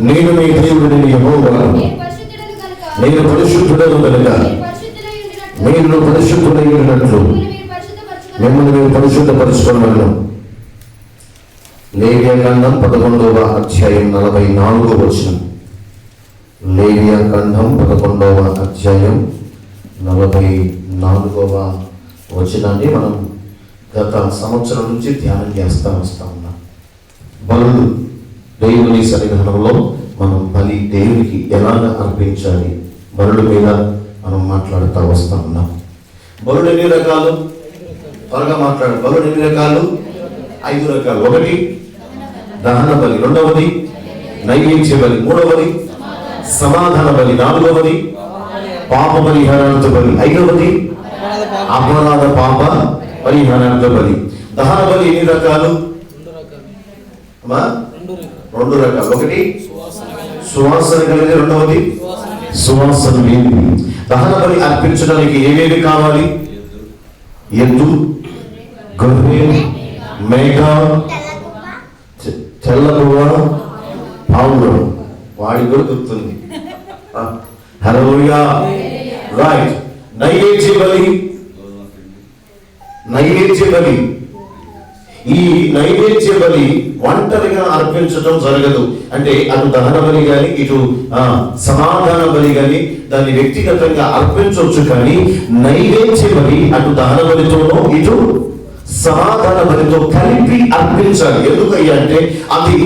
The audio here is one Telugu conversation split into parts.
నేను మీ దేవుడిని యెహోవాను, నేను పరిశుద్ధుడను కనుక మీరు పరిశుద్ధులై ఉన్నట్లు మిమ్మల్ని మీరు పరిశుద్ధపరచుకోమను. లేవియాకాండం 11వ అధ్యాయం 44వ వచనం. లేవియాకాండం 11వ అధ్యాయం 44వ వచనాన్ని మనం గత సంవత్సరం నుంచి ధ్యానం చేస్తా వస్తా ఉన్నాం. బలులు దేవుని సన్నిధానంలో మనం బలి దేవునికి ఎలాగ అర్పించాలి, బలుల మీద మనం మాట్లాడుతూ వస్తా ఉన్నాం. బలులు ఎన్ని రకాలు? త్వరగా మాట్లాడు. బలులు ఎన్ని రకాలు? 5 రకాలు. 1 దహన బలి, 2వది నైవేద్య బలి, 3వది సమాధాన బలి, 4వది పాప పరిహారార్థ బలి, 5వది అపరాధ పాప పరిహారార్థ బలి. దహన బలి ఎన్ని రకాలు? 2 రకాలు. 1 సువాసన కలిగి, 2వది సువాసన లేని. దహన బలి అర్పించడానికి ఏవేవి కావాలి? ఎద్దు, గొర్రె, మేక, తెల్లగువ్వ, పావురం. వాడి కూడా గుర్తుంది. హల్లెలూయా. రైట్. నైవేద్య బలి. నైవేద్య బలి, ఈ నైవేద్య బలి ఒంటరిగా అర్పించడం జరగదు. అంటే అటు దహన బలి కానీ ఇటు సమాధాన బలి కానీ దాన్ని వ్యక్తిగతంగా అర్పించవచ్చు. కానీ నైవేద్య బలి అటు దహన బలితోనో ఇటు సమాధాన బలితో కలిపి అర్పించాలి. ఎందుకయ్యా అంటే అది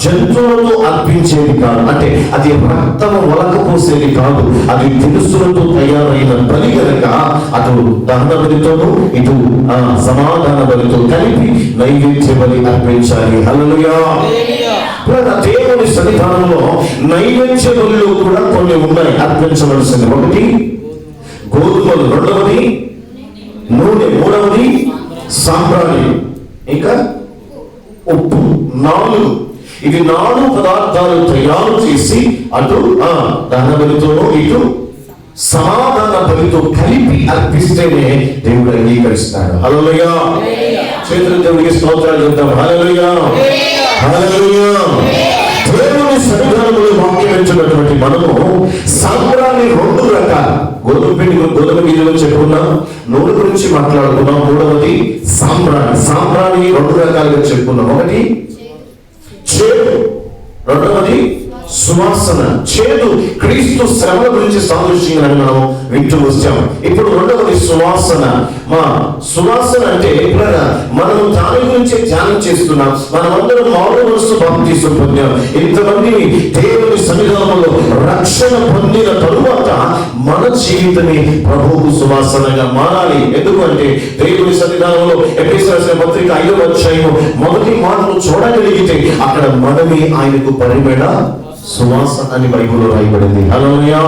జంతువులతో అర్పించేది కాదు. అంటే అది రక్తము వలకపోసేది కాదు. అది తెలుసులతో తయారైన బలి కనుక అటు దహన బలితోనూ ఇటు సమాధాన బలితో కలిపి నైవేద్య బలి అర్పించాలి. హల్లెలూయా. దేవుని సన్నిధానంలో నైవేద్య బలులు కూడా కొన్ని ఉన్నాయి అర్పించవలసింది. 1 గోధుమలు, 2వది నూనె, 3వది సాంబ్రాణి, ఇంకా ఉప్పు. 4 ఇవి 4 పదార్థాలు తయారు చేసి అటు దహన బలితోనూ ఇటు సమాధాన బలితో కలిపి అర్పిస్తేనే దేవుడు అంగీకరిస్తాడు. హల్లెలూయా. చేతులు దేవుడికి స్తోత్రాలు చెప్తాం. హల్లెలూయా, హల్లెలూయా. దేవుని సన్నిధానంలో వాక్యమించినటువంటి మనము సాంబ్రాణి 2 రకాలు. గోధుమ పిండి, గోధుమ గింజలు చెప్పుకున్నాం. నూనె గురించి మాట్లాడుకున్నాం. 3వది సాంబ్రాణి. సాంబ్రాణి 2 రకాలుగా చెప్పుకున్నాం. 1 చేదు, 2వది సువాసన. చేదు క్రీస్తు శ్రమల గురించి సాదృశ్యంగా మనం వింటూ వచ్చాం. ఇప్పుడు 2వది సువాసన. సువాసన అంటే మనం దాని గురించి ధ్యానం చేస్తున్నాం. మనమందరం మారు మనసు బాప్తిసం పొందాం. ఇంతమంది దేవుని సన్నిధానంలో రక్షణ పొందిన తరువాత మన జీవితమే ప్రభువుకు సువాసనగా మారాలి. ఎందుకంటే దేవుని సన్నిధానంలో ఎఫెసీయులకు రాసిన పత్రిక 5వ అధ్యాయం 1వ మాటను చూడగలిగితే అక్కడ మనమే ఆయనకు పరిమళ సువాసన అని బైబిల్లో రాయబడింది. హల్లెలూయా.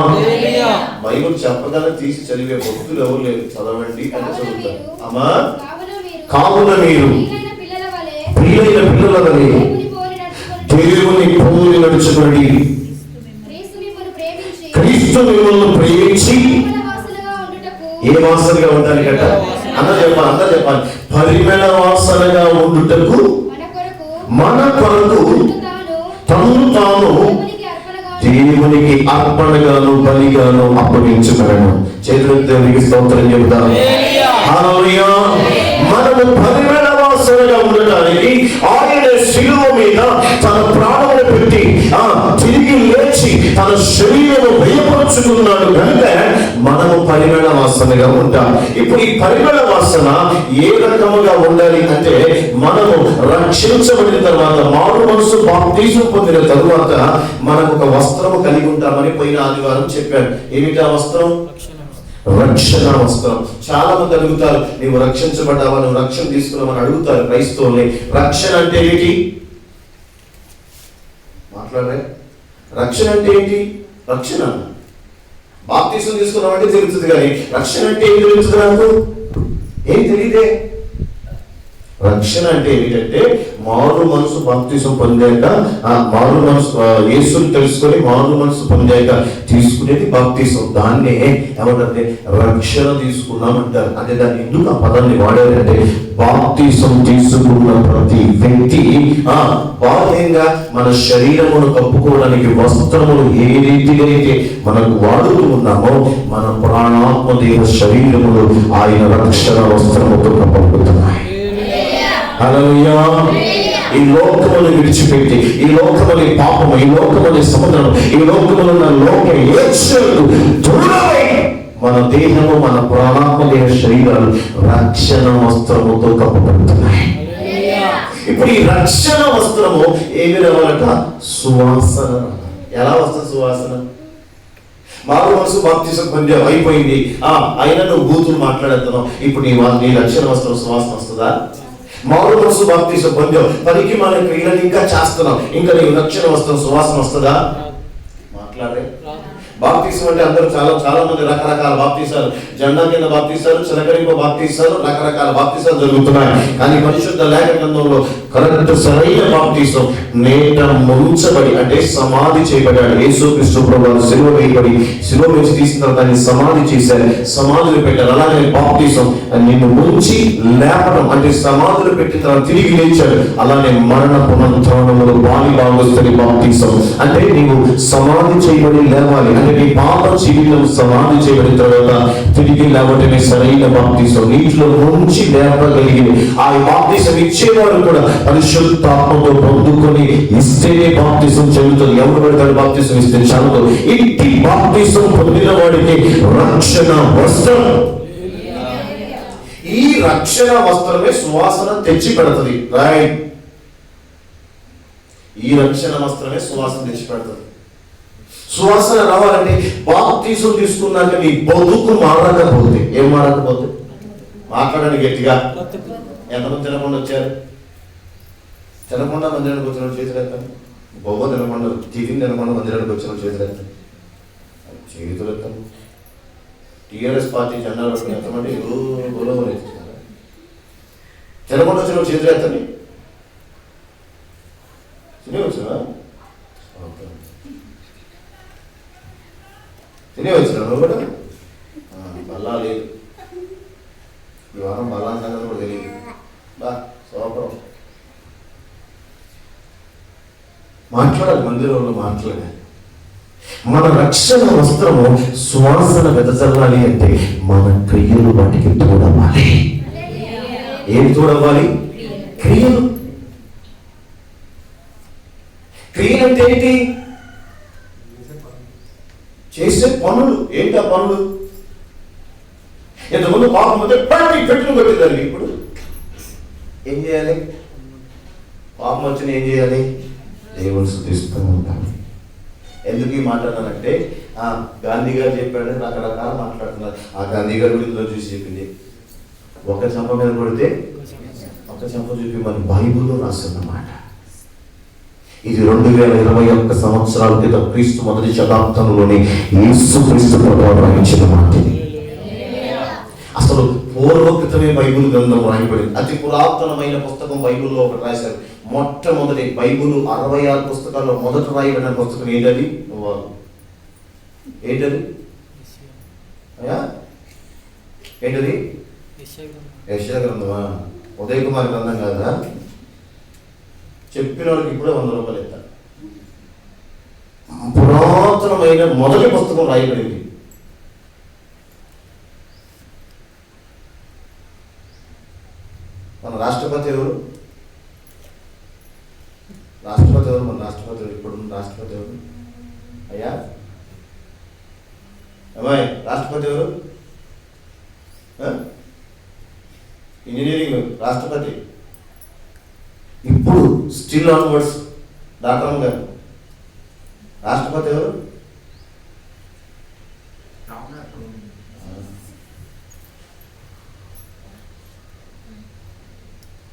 బైబిల్ చెప్పగానే తీసి చదివే భక్తులు ఎవరు లేరు. చదవండి అని చదువుతారు. అమ్మా, కావున మీరు ప్రియులైన పిల్లల వలె దేవుని పోలి నడుచుకోండి. క్రీస్తు మిమ్మల్ని ప్రేమించి ఏ వాసనగా ఉండాలి కట? అందరూ చెప్పాలి. పరిమళ వాసనగా ఉండుటకు మన కొరకు తను తాను దేవునికి అర్పణగాను బలిగాను అప్పగించగలను. చేతులు దేవునికి స్తోత్రం చెబుతాను. హల్లెలూయా. మనము పరిమళ వాసనగా ఉండటానికి ఆయన శిలువ మీద తన ప్రాణమును పెట్టి తిరిగి లేచి తన శరీరము భయపరుచుకున్నాడు కనుక మనము పరిమళ వాసనగా ఉంటాం. ఇప్పుడు ఈ పరిమళ వాసన ఏ రకముగా ఉండాలి అంటే, మనము రక్షించబడిన తర్వాత, మారు మనసు బాప్తిసం పొందిన తరువాత మనకు ఒక వస్త్రము కలిగి ఉంటామని పోయిన ఆదివారం చెప్పాను. ఏమిటా వస్త్రం? రక్షణ వస్త్రం. చాలా మంది అడుగుతారు, నీవు రక్షించబడ్డావా, నువ్వు రక్షణ తీసుకున్నావని అడుగుతారు క్రైస్తవుల్ని. రక్షణ అంటే ఏంటి? మాట్లాడలే. రక్షణ అంటే ఏంటి? రక్షణ బాప్తిసం తీసుకున్నామంటే తెలుస్తుంది, కానీ రక్షణ అంటే ఏం తెలుస్తుంది? నాకు ఏం తెలియదే. రక్షణ అంటే ఏమిటంటే, మారు మనసు బాప్తిసం పొందాక, మారు మనసు యేసుని తెలుసుకొని మారు మనసు పొందాక తీసుకునేది బాప్తిసం. దాన్నే ఏమంటే రక్షణ తీసుకున్నామంటారు. అంటే దాన్ని ఎందుకు ఆ పదాన్ని వాడారంటే, బాప్తిసం తీసుకున్న ప్రతి వ్యక్తి బాహ్యంగా మన శరీరమును కప్పుకోవడానికి వస్త్రములు ఏ రీతిగా అయితే మనకు వాడుతూ ఉన్నామో, మన ప్రాణాత్మ దేహ శరీరములు ఆయన రక్షణ వస్త్రముతో కప్పబడుతున్నాయి. హల్లెలూయా. ఈ లోకమును విడిచిపెట్టి, ఈ లోకముని పాపము, ఈ లోకముని సముద్రం, ఈ లోకములున్న లోక యేచ్ఛలకు దూరమై మన దేహము, మన ప్రాణాత్మ దేహ శరీరాలు రక్షణ వస్త్రముతో కప్పబడుతున్నాయి. ఇప్పుడు ఈ రక్షణ వస్త్రము ఏమి రావాలట? సువాసన. ఎలా వస్తుంది సువాసన? మారు మనసు బాప్తిసం పొందావు, అయిపోయింది. అయినా నువ్వు బూతులు మాట్లాడేస్తున్నావు, ఇప్పుడు నీ రక్షణ వస్త్రం సువాసన వస్తుందా? మారు మనసు బాప్తిసం పొందావు, పనికి మన క్రియలను ఇంకా చేస్తున్నావు, ఇంకా నీ రక్షణ వస్త్రం సువాసన వస్తుందా? మాట్లాడే. బాప్తిసం అంటే అందరూ చాలా మంది రకరకాల బాప్తిసాలు, జెండా కింద బాప్తిసాలు, చిలకరింపు బాప్తిసాలు, రకరకాల బాప్తిసాలు జరుగుతున్నాయి. కానీ పరిశుద్ధ లేఖ గ్రంథంలో కరెక్ట్ సరైన బాప్తిసం నేట ముంచబడి, అంటే సమాధి చేయబడ్డాడు యేసుక్రీస్తు ప్రభువు. సిలువ వేయబడి, సిలువ వేసి తీసిన తర్వాత దాన్ని సమాధి చేశారు, సమాధులు పెట్టారు. అలాగే బాప్తిసం నిన్ను ముంచి లేపడం, అంటే సమాధులు పెట్టిన తర్వాత తిరిగి లేచాడు. అలానే మరణ పునరుత్థానములు బాలి భాగస్తుని బాప్తిసం. అంటే నీవు సమాధి చేయబడి లేవాలి, అంటే నీ పాప జీవితం సమాధి చేయబడిన తర్వాత తిరిగి లేవటమే సరైన బాప్తిసం. నీటిలో ముంచి లేపగలిగి ఆ బాప్తిసం ఇచ్చేవాడు కూడా పరిశుద్ధాత్మతో పొందుకొని ఇస్తేనే బాప్తిసం చెందుతుంది. ఎవరు పెడతాడు? బాప్తిసం ఇస్తే చాలదు. ఇంటి బాప్తిసం పొందిన వాడికి రక్షణ వస్త్రం. ఈ రక్షణ వస్త్రమే సువాసన తెచ్చి పెడుతుంది. రైట్. ఈ రక్షణ వస్త్రమే సువాసన తెచ్చి పెడుతుంది. సువాసన రావాలంటే బాప్తిసం తీసుకున్నాక నీ బతుకు మారకపోతే, ఏం మారకపోతే? మాట్లాడండి గట్టిగా. ఎంతమంది తినకుండా వచ్చారు? తినకుండా మందిరానికి వచ్చిన చేతులు ఎత్తాను. బొవ్వ తినకుండా, టిఫిన్ తినకుండా మందిరానికి వచ్చిన చేతులు ఎత్తాను. చేతులు ఎత్తాను. టీఆర్ఎస్ పార్టీ జెండాలు పట్టుకుని ఎంతమంది గొడవ తినకుండా వచ్చిన చేతులు ఎత్తండి. తినే వచ్చినా? తినే వచ్చినా నువ్వు కూడా? బల్లా లేదు ఈ వారం, బల్లా సంగతి కూడా తెలియదు. బా సోపరం మాట్లాడాలి, మందిరంలో మాట్లాడాలి. మన రక్షణ వస్త్రము సువాసన వెదజల్లాలి అంటే మన క్రియలు వాటికి తోడవాలి. ఏమి తోడవాలి? క్రియలు. క్రియలు అంటే ఏంటి? చేసే పనులు. ఏంటి ఆ పనులు? ఇంతకుముందు పాపం అయితే పెట్టులు కొట్టేదాన్ని, ఇప్పుడు ఏం చేయాలి? పాపం వచ్చిన ఏం చేయాలి? దేవుని స్తుతిస్తూ ఉంటాను. ఎందుకు ఈ మాట్లాడానంటే, గాంధీ గారు చెప్పాడు, రకరకాల మాట్లాడుతున్నారు. ఆ గాంధీ గారు కూడా ఇందులో చూసి చెప్పింది, ఒక చెంప మీద కొడితే ఒక చెంప చూపి మన బైబిల్లో రాస్తున్నమాట. ఇది 2021 సంవత్సరాల క్రితం క్రీస్తు మొదటి శతాబ్దంలోని యేసు క్రీస్తు ప్రభావం రాయించిన మాట. అసలు పూర్వకృతమే బైబిల్ గ్రంథం రాయబడింది. అతి పురాతనమైన పుస్తకం బైబిల్లో ఒకటి రాశారు. మొట్టమొదటి బైబిల్ 66 పుస్తకాల్లో మొదట రాయబడిన పుస్తకం ఏంటది? ఏంటది? ఏంటది? యెషయా గ్రంథమా? ఉదయ కుమార్ గ్రంథం కాదా? చెప్పిన వాళ్ళకి ఇప్పుడే 100 రూపాయలు ఇస్తారు. పురాతనమైన మొదటి పుస్తకం రాయబడింది. మన రాష్ట్రపతి ఎవరు? రాష్ట్రపతి ఎవరు? మన రాష్ట్రపతి ఎవరు? ఇప్పుడు రాష్ట్రపతి ఎవరు? అయ్యా అమ్మాయి, రాష్ట్రపతి ఎవరు? ఇంజనీరింగ్ రాష్ట్రపతి. ఇప్పుడు స్టిల్ ఆన్వర్డ్స్ డాక్టర్ గారు. రాష్ట్రపతి ఎవరు?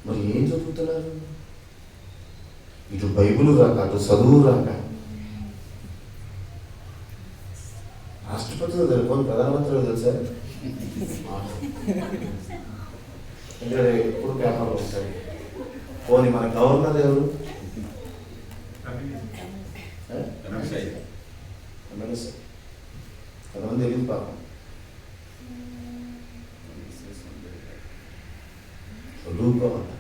మరి ఏం చదువుతున్నారు? ఇటు బైబిల్ రాక, అటు చదువు రాక. రాష్ట్రపతి తెలుసు, ప్రధానమంత్రి తెలుసా? అంటే ఎప్పుడు పేపర్లు వస్తాయి. పోనీ మన గవర్నర్ ఎవరు? కొంతమంది తెలియదు పాపం. చదువుకోవాలి.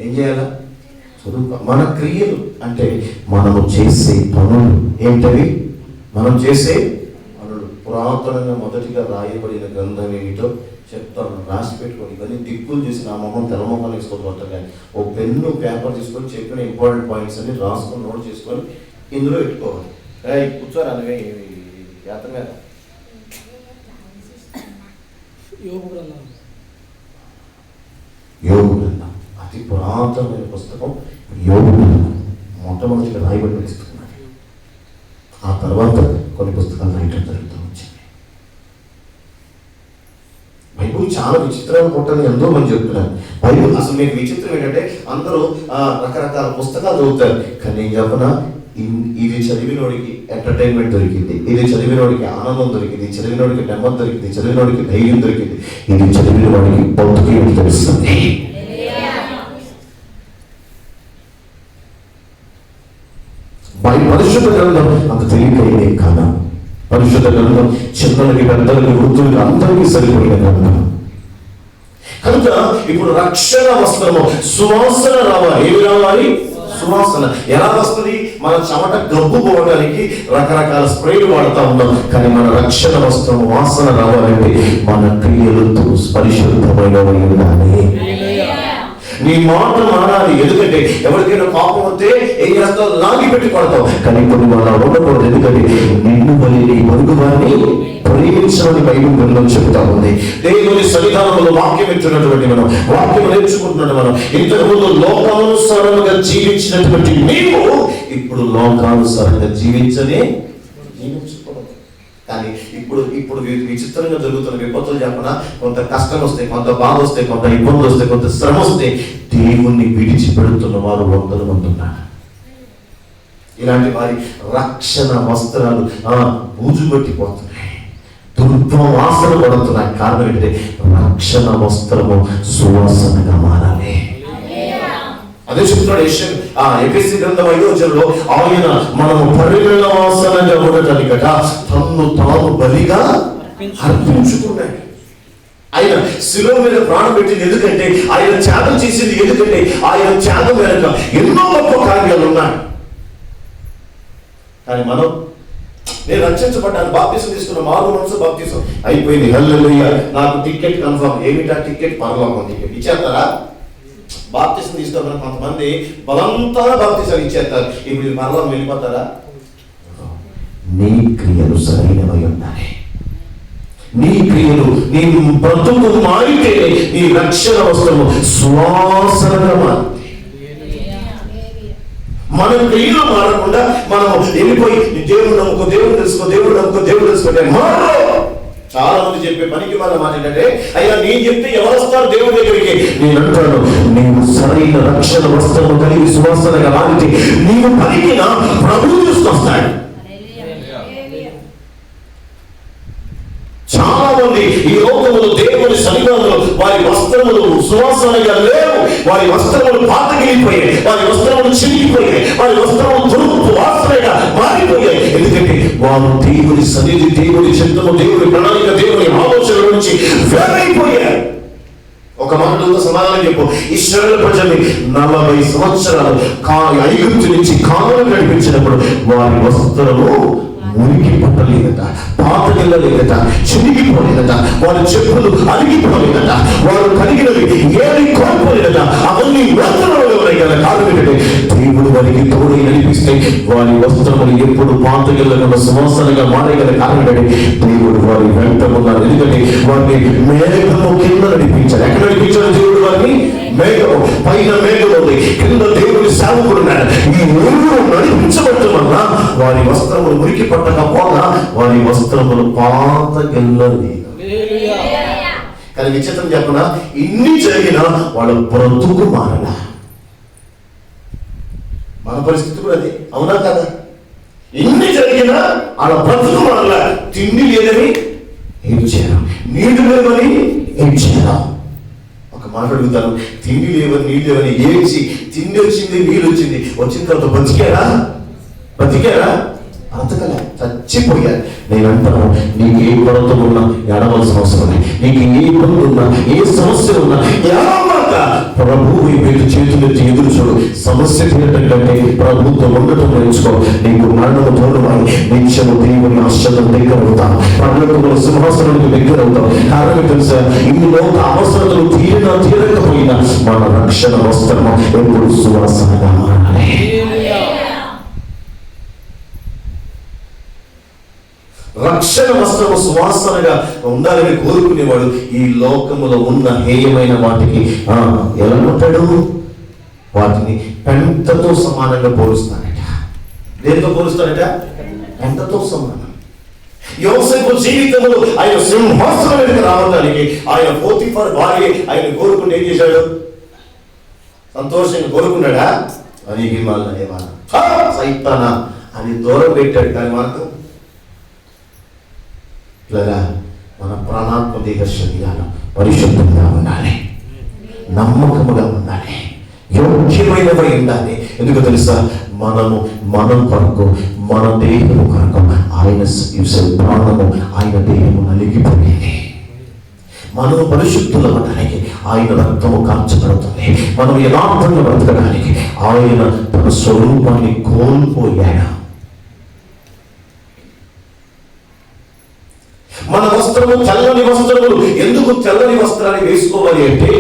ఏం చేయాలా? చదువుకో. మన క్రియలు అంటే మనము చేసే పనులు ఏంటవి? మనం చేసే పనులు. పురాతనంగా మొదటిగా రాయబడిన గ్రంథం ఏమిటో చెప్తాను, రాసి పెట్టుకొని. ఇవన్నీ దిక్కులు చూసి నా మొహం తెల్లమొహం వేసుకోకపోతాను, కానీ ఓ పెన్ను పేపర్ తీసుకొని చెప్పిన ఇంపార్టెంట్ పాయింట్స్ అన్ని రాసుకొని నోట్ చేసుకొని ఇందులో పెట్టుకోవాలి. కూర్చోరా నువ్వే యాత్ర మీద. యోగు గ్రంథం అతి పురాతనమైన పుస్తకం. యోగు గ్రంథం మొట్టమొదటిగా రాయబడిన పుస్తకం. ఆ తర్వాత కొన్ని పుస్తకాలు రాయటం జరుగుతూ వచ్చింది. బైబుల్ చాలా విచిత్రాలు కొట్టని ఎంతో మంది చెప్తున్నారు. బైబుల్ అసలు మీకు విచిత్రం ఏంటంటే అందరూ రకరకాల పుస్తకాలు చదువుతారు, కానీ నేను చెప్పనా, ఇది చదివినోడికి ఎంటర్టైన్మెంట్ దొరికింది, ఇది చదివినోడికి ఆనందం దొరికింది, చదివినోడికి నెమ్మది దొరికింది, చదివినోడికి ధైర్యం దొరికింది, ఇది చదివిన వాడికి బతుకు తెలుస్తుంది. పరిశుద్ధ గ్రంథం అంత తెలియకైంది కాదా? పరిశుద్ధ గ్రంథం చిన్నలకి పెద్దలకి వృద్ధులకి అందరికీ సరిపోయిన గ్రంథం కనుక ఇప్పుడు రక్షణ వస్త్రము సువాసన రావాలి. ఏమి రావాలి? సువాసన. ఎలా వస్తుంది? మన చెమట గబ్బు పోవడానికి రకరకాల స్ప్రేలు వాడుతూ ఉన్నాం, కానీ మన రక్షణ వస్త్రము వాసన రావాలంటే మన క్రియలతో పరిశుద్ధమైనవి ఉండాలి. నీ మాట మారాలి. ఎందుకంటే ఎవరికైనా కోపం వస్తే ఏం చేస్తావు? లాగి పెట్టి కొడతావు. కానీ ఇప్పుడు మనం ఉండకూడదు. ఎందుకంటే నిన్ను బలి నీ పొరుగు వారిని ప్రేమించమని బైబిల్ గ్రంథం చెబుతా ఉంది. దేవుని సన్నిధానంలో వాక్యం ఇచ్చినటువంటి మనం, వాక్యం నేర్చుకుంటున్నాడు మనం. ఇంతకుముందు లోకానుసారంగా జీవించినటువంటి నీవు ఇప్పుడు లోకానుసారంగా జీవించకూడదు. కానీ ఇప్పుడు విచిత్రంగా జరుగుతున్న విపత్తులు చెప్పనా, కొంత కష్టం వస్తే, కొంత బాధ వస్తే, కొంత ఇబ్బంది వస్తే, కొంత శ్రమ వస్తే దేవుణ్ణి విడిచిపెడుతున్న వారు వందల మంది ఉన్నారు. ఇలాంటి వారి రక్షణ వస్త్రాలు బూజు పట్టిపోతున్నాయి, దుర్వాసన పడుతున్నాయి. కారణం ఏంటంటే రక్షణ వస్త్రము సువాసనగా మారాలి. అదే చెప్తున్నాడు ఎఫెసీ గ్రంథం 5వ అధ్యాయంలో, ఆయన మనము పరిమళ వాసనగా ఉండటానికట తన్ను తాను బలిగా అర్పించుకున్నాడు. ఆయన శిలువ మీద ప్రాణం పెట్టింది ఎందుకంటే, ఆయన త్యాగం చేసింది ఎందుకంటే, ఆయన త్యాగం వెనక ఎన్నో గొప్ప కార్యాలు ఉన్నాయి. కానీ మనం, నేను రక్షించబడ్డాను, బాప్తిసం తీసుకున్న, మారు మనసు బాప్తిసం అయిపోయింది, హల్లెలూయా, నాకు టికెట్ కన్ఫర్మ్. ఏమిటా టికెట్? పరలోకం టికెట్. ఇచ్చేస్తారా? బాప్తిసం తీసుకోవాలని కొంతమంది బలంతా బాప్తిసం ఇచ్చేస్తారు. ఇప్పుడు పరలోకం వెళ్ళిపోతారా? నీ క్రియలు సరైనవై ఉండాలి. నీ క్రియలు, నీ బ్రతుకు మారితే నీ రక్షణ వస్త్రము సువాసనగా మారుతుంది. మన క్రియలు మారకుండా మనం వెళ్ళిపోయి దేవుడు నమ్ముకో, దేవుడు తెలుసుకో, దేవుడు నమ్ముకో, దేవుడు తెలుసుకుంటే మారో. చాలా మంది చెప్పే పనికి మన మాట ఏంటంటే, అయ్యా నేను చెప్తే ఎవరు వస్తారు దేవుడి దగ్గరికి? నేను అంటాను, నీవు సరైన రక్షణ వస్త్రము కలిగి సువాసనగా మారితే నీవు పలికిన ప్రభువు చూసుకొస్తాడు. చాలా మంది ఈ లోకములు దేవుని సన్నిధానంలో వారి వస్త్రములు సువాసనగా లేవు, వారి వస్త్రములు పాతగిలిపోయాయి, వారి వస్త్రములు చిరిగిపోయాయి, వారి వస్త్రములు దురుపు వాసనగా మారిపోయాయి. ఎందుకంటే వారు దేవుని సన్నిధి, దేవుని చిత్తము, దేవుని ప్రణాళిక, దేవుని ఆలోచనల నుంచి వేరైపోయారు. ఒక మాటతో సమాధానం చెప్పు. ఇశ్రాయేలు ప్రజల్ని 40 సంవత్సరాలు ఐగుప్తు నుంచి కానులు నడిపించినప్పుడు వారి వస్త్రము మురికి పట్టలేదట, పాతగిల్లలేదట, చిరిగిపోలేదట, వారి చెప్పులు అరిగిపోలేదట, వారు కలిగినవి ఏది కోల్పోలేదట. అవన్నీ వస్త్రములు ఉన్నాయి కదా. కారణం ఏంటంటే దేవుడు వారికి తోడై నడిపిస్తే వారి వస్త్రములు ఎప్పుడు పాతగిల్లకుండా సువాసనగా మారగల. కారణం ఏంటంటే దేవుడు వారి వెంట ఉన్నారు. ఎందుకంటే వారిని మేఘము కింద నడిపించారు. ఎక్కడ నడిపించారు దేవుడు వారిని? మేఘము. పైన మేఘం ఉంది, కింద దేవుడి సేవకుడు ఉన్నాడు. ఈ మూడు నడిపించబడటం వల్ల వారి వస్త్రములు మురికి పట్టకపోగా వారి వస్త్రములు పాతగిల్లలేదు. కానీ విచిత్రం చెప్పనా, ఇన్ని జరిగినా వాళ్ళ బ్రతుకు మారలా. మన పరిస్థితి కూడా అది, అవునా కదా? ఇన్ని జరిగినా వాళ్ళ బ్రతుకు మారలా. తిండి లేదని ఏడ్చారు, నీళ్లు లేవని ఏడ్చారు. ఒక మాట్లాడుతాను. తిండి లేవని నీళ్ళు లేవని ఏడ్చి తిండి వచ్చింది నీళ్ళు వచ్చింది, వచ్చిన తర్వాత బతికారా? బ్రతకలే, చచ్చిపోయారు. నేను అంటాను, నీకు ఏ కొరత ఉన్నా ఏడవలసిన అవసరం లేదు. నీకు ఏ ఇబ్బంది ఉన్నా ఏ సమస్య ఉన్నా ఏడవక ప్రభువు వైపు చేతులెత్తి ఎదురు చూడు. సమస్య తీరటంటే ప్రభుత్వం ఉండటం నేర్చుకో. నీకు మరణము దూరమై నిత్యము దేవుని ఆశ్చర్యం దగ్గర అవుతాను, పర్లోకముల సింహాసనానికి దగ్గర అవుతాం. కారణం తెలుసా? ఇందులో అవసరతలు తీరకపోయినా మన రక్షణ వస్త్రము ఎప్పుడు సువాసనగా మారాలి. రక్షణ వస్త్రము సువాసనగా ఉండాలని కోరుకునేవాడు ఈ లోకములో ఉన్న హేయమైన వాటికి ఎలా ఉంటాడు? వాటిని పెంటతో సమానంగా పోలుస్తాడట. దేంతో పోలుస్తాడట? పెంటతో సమానం. యోసేపు జీవితంలో ఆయన సింహాసనం మీద రావడానికి ఆయన పోతిఫర్ భార్య ఆయన కోరుకుంటే ఏం చేశాడు? సంతోషంగా కోరుకున్నాడా? అని సైతానా అని దూరం పెట్టాడు. కానీ మనకు మన ప్రాణాత్మ దేహ శరీరాలు పరిశుద్ధంగా ఉండాలి, నమ్మకముగా ఉండాలి, యోగ్యమైనవై ఉండాలి. ఎందుకు తెలుసా? మనం కొరకు, మన దేహము కొరకు ఆయన ప్రాణము, ఆయన దేహము నలిగిపోయింది. మనము పరిశుద్ధులు అవ్వడానికి ఆయన రక్తము కార్చబడుతుంది. మనం యథార్థంగా బ్రతకడానికి ఆయన తన స్వరూపాన్ని కోల్పోయాడు. మన వస్త్రము తెల్లని వస్త్రములు. ఎందుకు తెల్లని వస్త్రాన్ని వేసుకోవాలి అంటే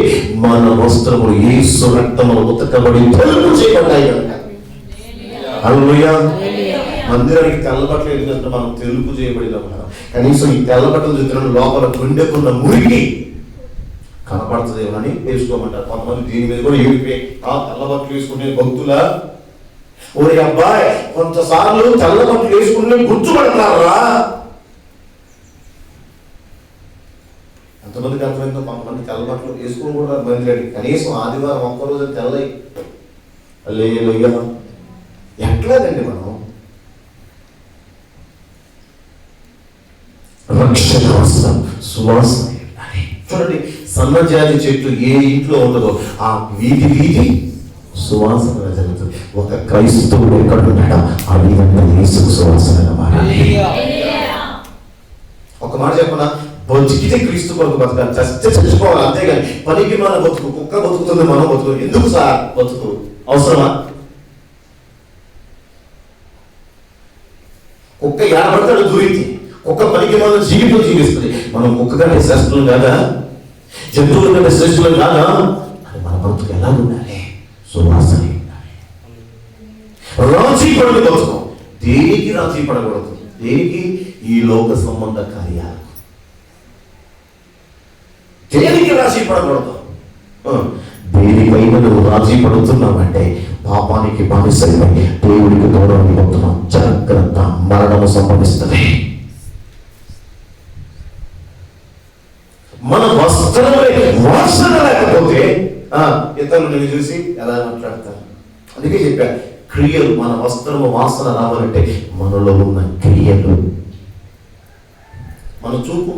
మన వస్త్రములు యేసు రక్తములు ఉతకబడి తెలుపు చేయబడ్డాయి కనుక. హల్లెలూయా. మందిరానికి తెల్ల బట్టలు ఎందుకంటే మనం తెలుపు చేయబడిన కనీసం ఈ తెల్ల బట్టలు చూస్తున్న లోపల గుండెకున్న మురికి కనపడుతుందేమోనని వేసుకోమంటారు. కొంతమంది దీని మీద కూడా ఏడిపోయి తెల్ల బట్టలు వేసుకునే భక్తులా? ఓరి అబ్బాయి, కొంతసార్లు తెల్ల బట్టలు వేసుకునే గుర్తుపడతారా? ఎంతమందికి అర్థమైందో? కొంతమంది తెల్ల బట్టలు వేసుకుని కూడా మందిరాడి కనీసం ఆదివారం ఒక్కరోజు తెల్లయి. హల్లెలూయా. ఎట్లాగండి మనం రక్షణ వస్త్రం సువాసన. చూడండి, సన్నజాతి చెట్టు ఏ ఇంట్లో ఉండదో ఆ వీధి సువాసనగా జరుగుతుంది. ఒక క్రైస్తవుడు ఎక్కడున్నాడా ఆ విధంగా యేసుకు సువాసనగా మారాలి. ఒక మాట చెప్పనా? బతికితే క్రీస్తు కొరకు బతకాలి, చచ్చిపోవాలి. అంతేగాని పనికి మన బతుకు, కుక్క బతుకుతుంది మనం బతుకు. ఎందుకు సార్ బతుకు అవసరమా? కుక్క ఏడబడతాడు దూరింది. కుక్క పనికి మన జీవితం జీవిస్తుంది. మనం కుక్క కంటే శ్రేష్ఠులు కాదా? జంతువుల కంటే శ్రేష్ఠులు కాదా? అని మన బతుకు ఎలా ఉండాలి? సువాసన ఉండాలి. రాజీ పడి బతుకు. దేనికి రాజీ పడకూడదు? దేనికి? ఈ లోక సంబంధ కార్యాలు. దేనికి రాజీ పడకూడదు? దేనిపైన నువ్వు రాజీ పడుతున్నావంటే పాపానికి బానిసైపోయి దేవుడికి దూరం అయిపోతున్నాం. జాగ్రత్త, మరణము సంభవిస్తుంది. మన వస్త్రమే వాసన లేకపోతే ఇతరులను చూసి ఎలా మాట్లాడతారు? అందుకే చెప్పా, క్రియలు. మన వస్త్రము వాసన రావాలంటే మనలో ఉన్న క్రియలు, మన చూపు,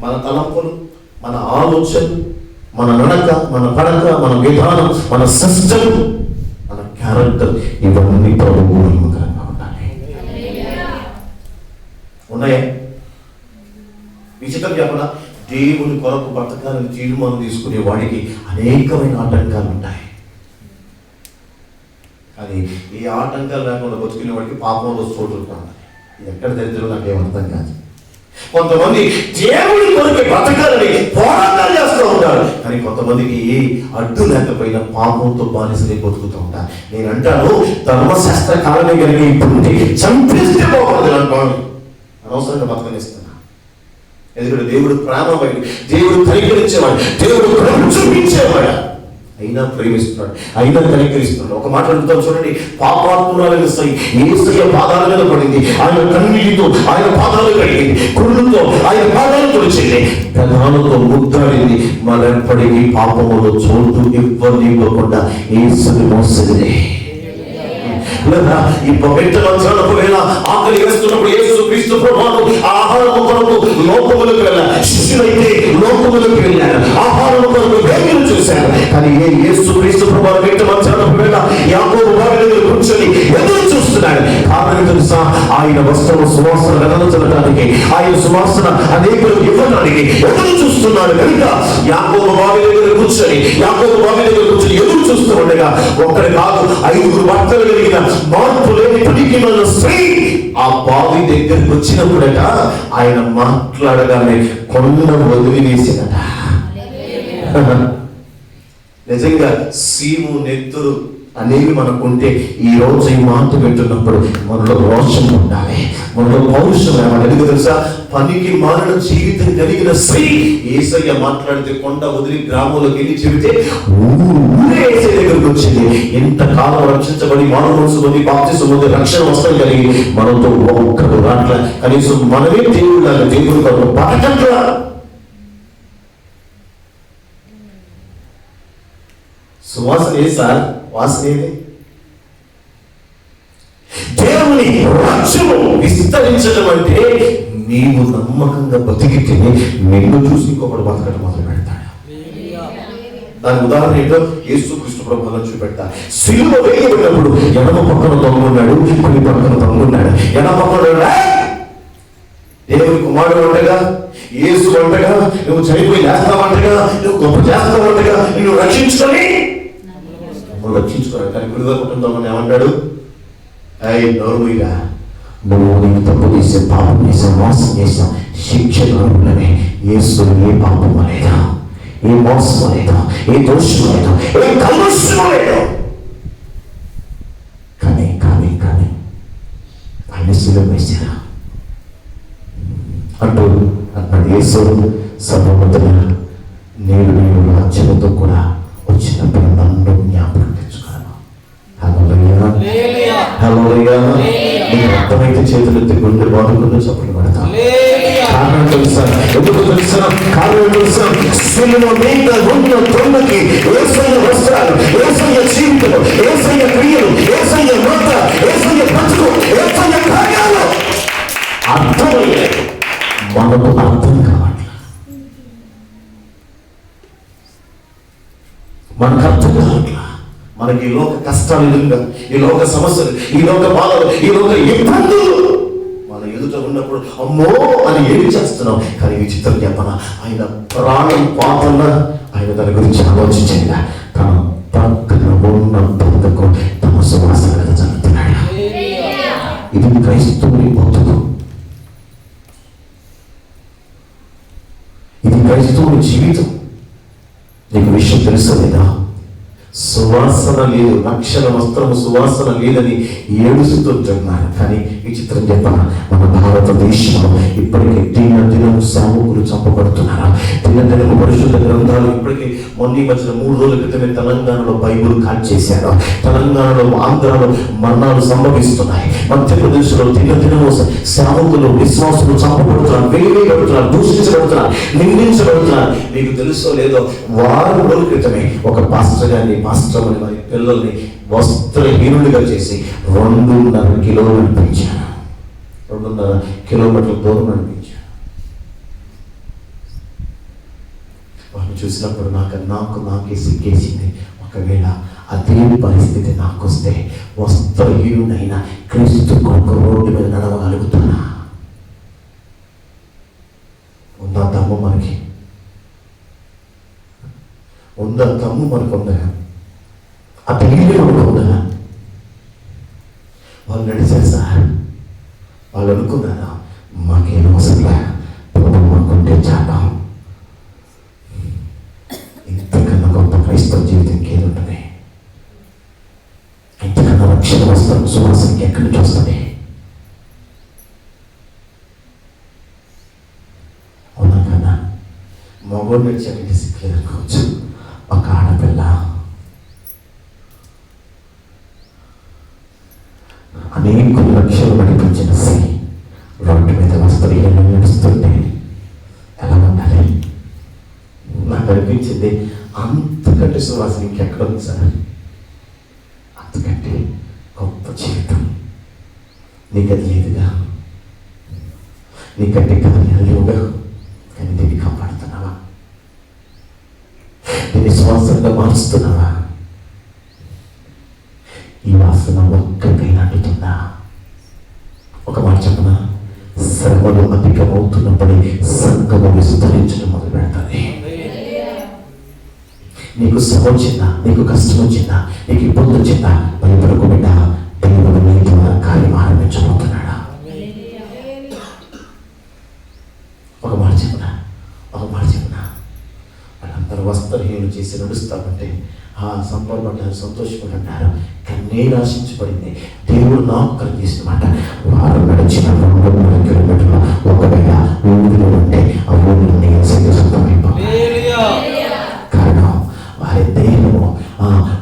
మన తలంపులు, మన ఆలోచనలు, మన నడక, మన పడక, మన విధానం, మన సిస్టమ్, మన క్యారెక్టర్, ఇవన్నీ ప్రభువుకు మహిమకరంగా ఉండాలి. ఉన్నాయా? విచిత్రం చెప్పనా? దేవుని కొరకు బ్రతకాలని తీర్మానం తీసుకునే వాడికి అనేకమైన ఆటంకాలు ఉంటాయి. కానీ ఈ ఆటంకాలు లేకుండా బతుకునే వాడికి పాపంలో చోటు ఉంటుంది. ఇది ఎక్కడ దరిద్రం నాకేం అర్థం కాదు. కొంతమంది దేవుడి కొరకు బ్రతకాలని పోరాటాలు చేస్తూ ఉంటారు. కానీ కొంతమందికి ఏ అడ్డు లేకపోయినా పాపంతో బానిసలే బతుకుతూ ఉంటారు. నేను అంటాను, ధర్మశాస్త్ర కాలమే కనుక ఇప్పుడు చంపిస్తే పోకూడదు అంటాను. అనవసరంగా బతకనిస్తున్నా. ఎందుకంటే దేవుడు ప్రేమవాడు, దేవుడు కనికరించేవాడు, దేవుడు ప్రేమ చూపించేవాడు. అయినా ప్రేమిస్తున్నాడు, అయినా కనికరిస్తున్నాడు. ఒక మాట అడుగుతాం చూడండి, పాపాత్మురాలైన స్త్రీ యేసయ్య పాదాల మీద పడింది. ఆయన కన్నీటితో ఆయన పాదాలు కడిగింది, కుళ్ళుతో ఆయన పాదాలు తొలిచింది, ప్రధానంతో ముద్దాడింది. మరెప్పటికీ పాపములో చోటు ఇవ్వనివ్వకుండా యేసుని మోసింది. పిల్లరా, ఈ మెట్ట మంచాలకు వేళ ఆకలి వేస్తున్నప్పుడు యేసుక్రీస్తు ప్రభువు ఆహారము కొరకు లోకములకు వెళ్ళారు. శిష్యులైతే లోకములకు వెళ్ళారు, ఆహారము కొరకు వేగిలు చూశారు. కానీ యేసుక్రీస్తు ప్రభువు మెట్ట మంచాలకు వేళ యాకోబు బావి దగ్గర కూర్చొని ఎదురు చూస్తున్నాడు. కారణం తెలుసా? ఆయన వస్త్రము సువాసన వెదజల్లడానికి, ఆయన సువాసన అనేకులకు ఇవ్వడానికి ఎదురు చూస్తున్నాడు. కనుక యాకోబు బావి దగ్గర కూర్చొని ఎదురు చూస్తూ ఉండగా ఒక్కడి కాదు 5 భర్తలు కలిగిన మార్పు లేని పనికిమాలిన స్త్రీ ఆ బావి దగ్గరికి వచ్చినప్పుడట ఆయన మాట్లాడగానే కొండ వదిలివేసినట. నిజంగా సీము నెత్తురు అనేవి మనకుంటే ఈ రోజు ఈ మాట వింటున్నప్పుడు మనలో రోషం ఉండాలి, మనలో పౌరుషం రావాలి. ఎందుకు తెలుసా? పనికి మారిన జీవితం కలిగిన స్త్రీ యేసయ్య మాట్లాడితే కొండ వదిలి గ్రామంలోకి వెళ్ళి చెబితే ఊరే యేసయ్య దగ్గరికి వచ్చింది. ఎంతకాలం రక్షించబడి మారు మనసు పొంది బాప్తిసం పొంది రక్షణ వస్త్రం కలిగి మనతో ఒక్కడు రాట్ల, కనీసం మనమే దేవుళ్ళగా దేవుడి కొరకు బతకట్లా. సువాసన ఏ సార్? వాసన ఏది? దేవుని రాజ్యము విస్తరించడం అంటే నీవు నమ్మకంగా బతికితే నిన్ను చూసి ఇంకొకటి బతకడం మొదలు పెడతాడు. దాని ఉదాహరణ ఏంటో యేసుక్రీస్తు ప్రభువును చూపెడతా. సిలువ వేయబడినప్పుడు ఎడమ పక్కన తొంగున్నాడు, కుడి పక్కన తొంగున్నాడు. ఎడమ పక్కన దేవుని కుమారుడు ఉండగా, యేసు ఉండగా, నువ్వు చనిపోయి చేస్తావంటగా, నువ్వు గొప్ప చేస్తావంటగా, నువ్వు రక్షించుకోవాలి. కానీ గుడిగా కుటుంబం ఏమంటాడు? నోరుగా నువ్వు నీకు తప్పు చేసే, పాపం చేసే, మోసం చేసాం, శిక్షణ అనుకున్ననే. యేసు ఏ పాపం లేదా, ఏ మోసం లేదా, ఏ దోషం లేదా, ఏ కలుషం లేదు. కానీ కానీ కానీ ఆయన శిలువ వేశారా అంటూ అన్నాడు యేసు. సర్వోన్నతుడా, నేడు నేను రాజ్యముతో కూడా వచ్చినప్పుడు నన్ను జ్ఞాపకం తెచ్చుకున్నాను. హల్లెలూయా. నీకు అర్థమైతే చేతులెత్తి గుండె బాదుకుని చప్పట్లు పడతాను. కారణం తెలుసా? ఎందుకు తెలుసా? కారణం తెలుసా? సిలువ మీద ఉన్న తొండకి యేసయ్య వస్త్రాలు, యేసయ్య జీవితం, యేసయ్య క్రియలు, యేసయ్య మాట, యేసయ్య బ్రతుకు, యేసయ్య కార్యాలు అర్థమయ్యాయి. మనకు అర్థం కావట్లేదు, మనకు అర్థం కావట్లా. మనకి ఈ లోక కష్టాలు ఎదురుగా, ఈ లోక సమస్యలు, ఈ లోక బాధలు, ఈ లోక ఇబ్బందులు మన ఎదుట ఉన్నప్పుడు అమ్మో అని ఏమి చేస్తున్నాం. కానీ విచిత్రం చెప్పన, ఆయన ప్రాణం పాపంగా ఆయన దాని గురించి ఆలోచించండి. తన పక్కన ఉన్న బతుకు తమ సువాసన జరుగుతున్నాడు. ఇది క్రైస్తవుని బతుకు, ఇది క్రైస్తవుని జీవితం. నీకు విషయం తెలుసా లేదా? సువాసన లేదు, రక్షణ వస్త్రము సువాసన లేదని ఏడుస్తుంటున్నారు. కానీ విచిత్రం చెప్పన, మన భారతదేశంలో ఇప్పటికే దినదినం సాముకులు చంపబడుతున్నారు. దినదినము పరిశుద్ధ గ్రంథాలు ఇప్పటికే మొన్న మధ్యన 3 రోజుల క్రితమే తెలంగాణలో బైబుల్ కాల్ చేశారు. తెలంగాణలో, ఆంధ్రాలో మరణాలు సంభవిస్తున్నాయి. మధ్యప్రదేశ్లో దినదినము సాముకులు, విశ్వాసులు చంపబడుతున్నారు, వేయబడుతున్నారు, దూషించబడుతున్నారు, నిందించబడుతున్నారు. మీకు తెలుసో లేదో, వారం రోజుల క్రితమే ఒక పాస్టర్ గారిని, మాస్టర్ అని వారి పిల్లల్ని వస్త్రహీనుడిగా చేసి 2.5 కిలోలు నడిపించారు. 2.5 కిలోమీటర్ల దూరం నడిపించారు. వాళ్ళు చూసినప్పుడు నాకే సిగ్గేసింది. ఒకవేళ అదే పరిస్థితి నాకు వస్తే వస్త్రహీనుడైన క్రీస్తు కొరకు రోడ్డు మీద నడవగలుగుతానా? ఉందా దమ్ము మనకి? ఉందా దమ్ము మనకు? ఉందా ఆ తెలియదు మనకు? ఉందా? వాళ్ళు నడిచారు సార్, వాళ్ళు అనుకున్నారా మాకేం అవసరంలే, ప్రభు మాకుంటే చాలా. ఇంతకన్నా గొప్ప క్రైస్తవ జీవితం ఇంకేదుంటుంది? ఇంతకన్నా రక్షణ వస్త్రం సువాసనకి ఎక్కడి నుంచి వస్తుంది? అవునా కదా? మగోడు నడిచారంటే సిక్కులేదు అనుకోవచ్చు. ఒక ఆడపిల్ల అనేక లక్షలు నడిపించిన స్త్రీ రోడ్డు మీద వస్త్రహీనంగా నడుస్తుంటే ఎలా ఉండాలి? నాకు అనిపించింది, అంతకంటే సువాసన ఇంకెక్కడ ఉంది సార్? అంతకంటే గొప్ప జీవితం నీకు అది లేదుగా, నీకంటే కార్యాలు లేవుగా, కానీ దీన్ని కాపాడుతున్నావా? దీన్ని శ్వాసంగా మారుస్తున్నావా? ఈ వాసన ఒక్కకైనా అంటుతుందా? ఒక మాట చెప్పనా, శ్రమలు అధికమవుతున్నప్పుడే సంఘము విస్తరించడం మొదలు పెడతాది. నీకు శ్రమ వచ్చిందా, నీకు కష్టం వచ్చిందా, నీకు ఇబ్బంది వచ్చిందా, భయపడకు బిడ్డ, దేవుడు నీ ద్వారా కార్యం ఆరంభించబోతున్నాడా? ఒక మాట చెప్పనా, వాళ్ళందరూ వస్త్రహీనులు చేసి నడుస్తామంటే సంపర్పడ్డారు, సంతోషపడ్డారు. కానీ నేను ఆశించబడింది, దేవుడు నాకు కలిగేసిన మాట, వారు నడిచిన 2.5 కిలోమీటర్లు ఒకవేళ ఊరిలో ఉంటే ఆ ఊరిలో నేను సంతోషమైపోతాను. కారణం వారి దేహము,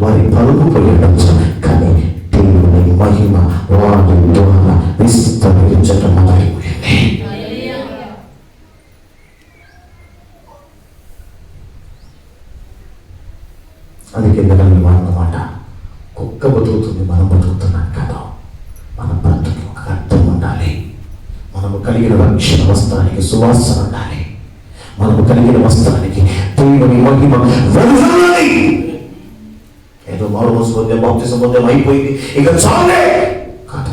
వారి పలుపు పోయవచ్చు, కానీ దేవుని మహిమ వారి ద్వారా విస్తరించడం మొదలైపోయింది. అది కిందకి అన్నమాట, కుక్క బతుకుతుంది, మనం బతుకుతున్నాం కదా. మన బ్రతుకు ఒక అర్థం ఉండాలి. మనము కలిగిన రక్షణ వస్త్రానికి సువాసన ఉండాలి. మనము కలిగిన వస్త్రానికి దేవుని మహిమ వెదజల్లాలి. ఏదో మారు మనసు పొందే, బాప్తిసం పొందే, అయిపోయింది ఇక చాలే కాదు.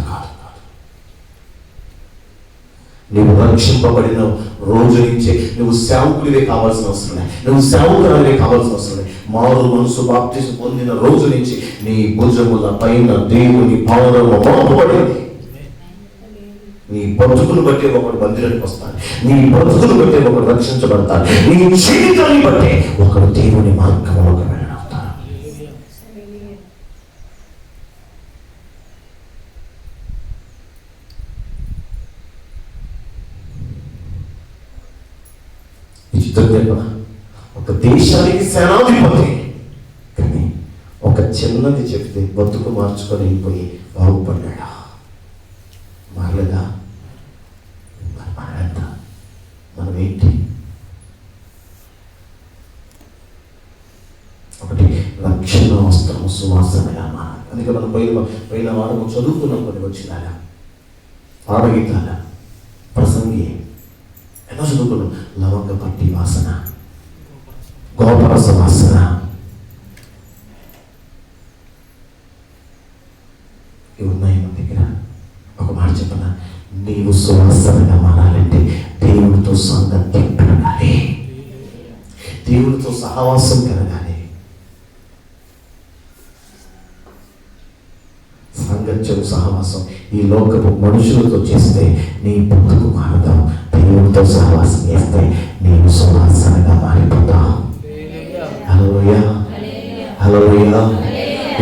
నువ్వు రక్షింపబడిన రోజు నుంచే నువ్వు సేవకుడివే కావాల్సిన అవసరం లేదు, నువ్వు సేవకురాలివే కావాల్సిన అవసరం లేదు. మారు మనసు బాప్తిసం పొందిన రోజు నుంచి నీ భుజముల పైన దేవుని పాదము మోపబడింది. నీ బతుకును బట్టి ఒకడు మందిరానికి వస్తాడు, నీ బతుకును బట్టి ఒకడు రక్షించబడతాడు, నీ జీవితాన్ని బట్టి ఒకడు దేవుని మార్గంలోకి వెళ్ళడవుతాడు. ఒక దేశానికి సేనాధిపతి, కానీ ఒక చిన్నది చెప్తే బతుకు మార్చుకొని వెళ్ళిపోయి బాగుపడ్డా. మారలేదా? మనమంతా మనం ఏంటి? ఒకటి రక్షణ వస్త్రము సువాసనగా మారాలి. అందుకే మనం పోయిన వారము చదువుకున్నాం కొన్ని వచ్చినాల పాడగీతాల ప్రసంగి ఎన్నో చదువుకున్నాం. లవంగ పట్టి వాసన, గోపరస వాసన, ఇవి ఉన్నాయి మన దగ్గర. ఒక మాట చెప్పనా, నీవు సువాసనగా మారాలంటే దేవుడితో సంగతి పెరగాలి, దేవుడితో సహవాసం పెరగాలి. సంగత్యం, సహవాసం ఈ లోకపు మనుషులతో చేస్తే నీ బతుకు మారదాం. దేవుడితో సహవాసం చేస్తే నీవు సువాసనగా మారిపోతావు. హల్లెలూయా, హల్లెలూయా.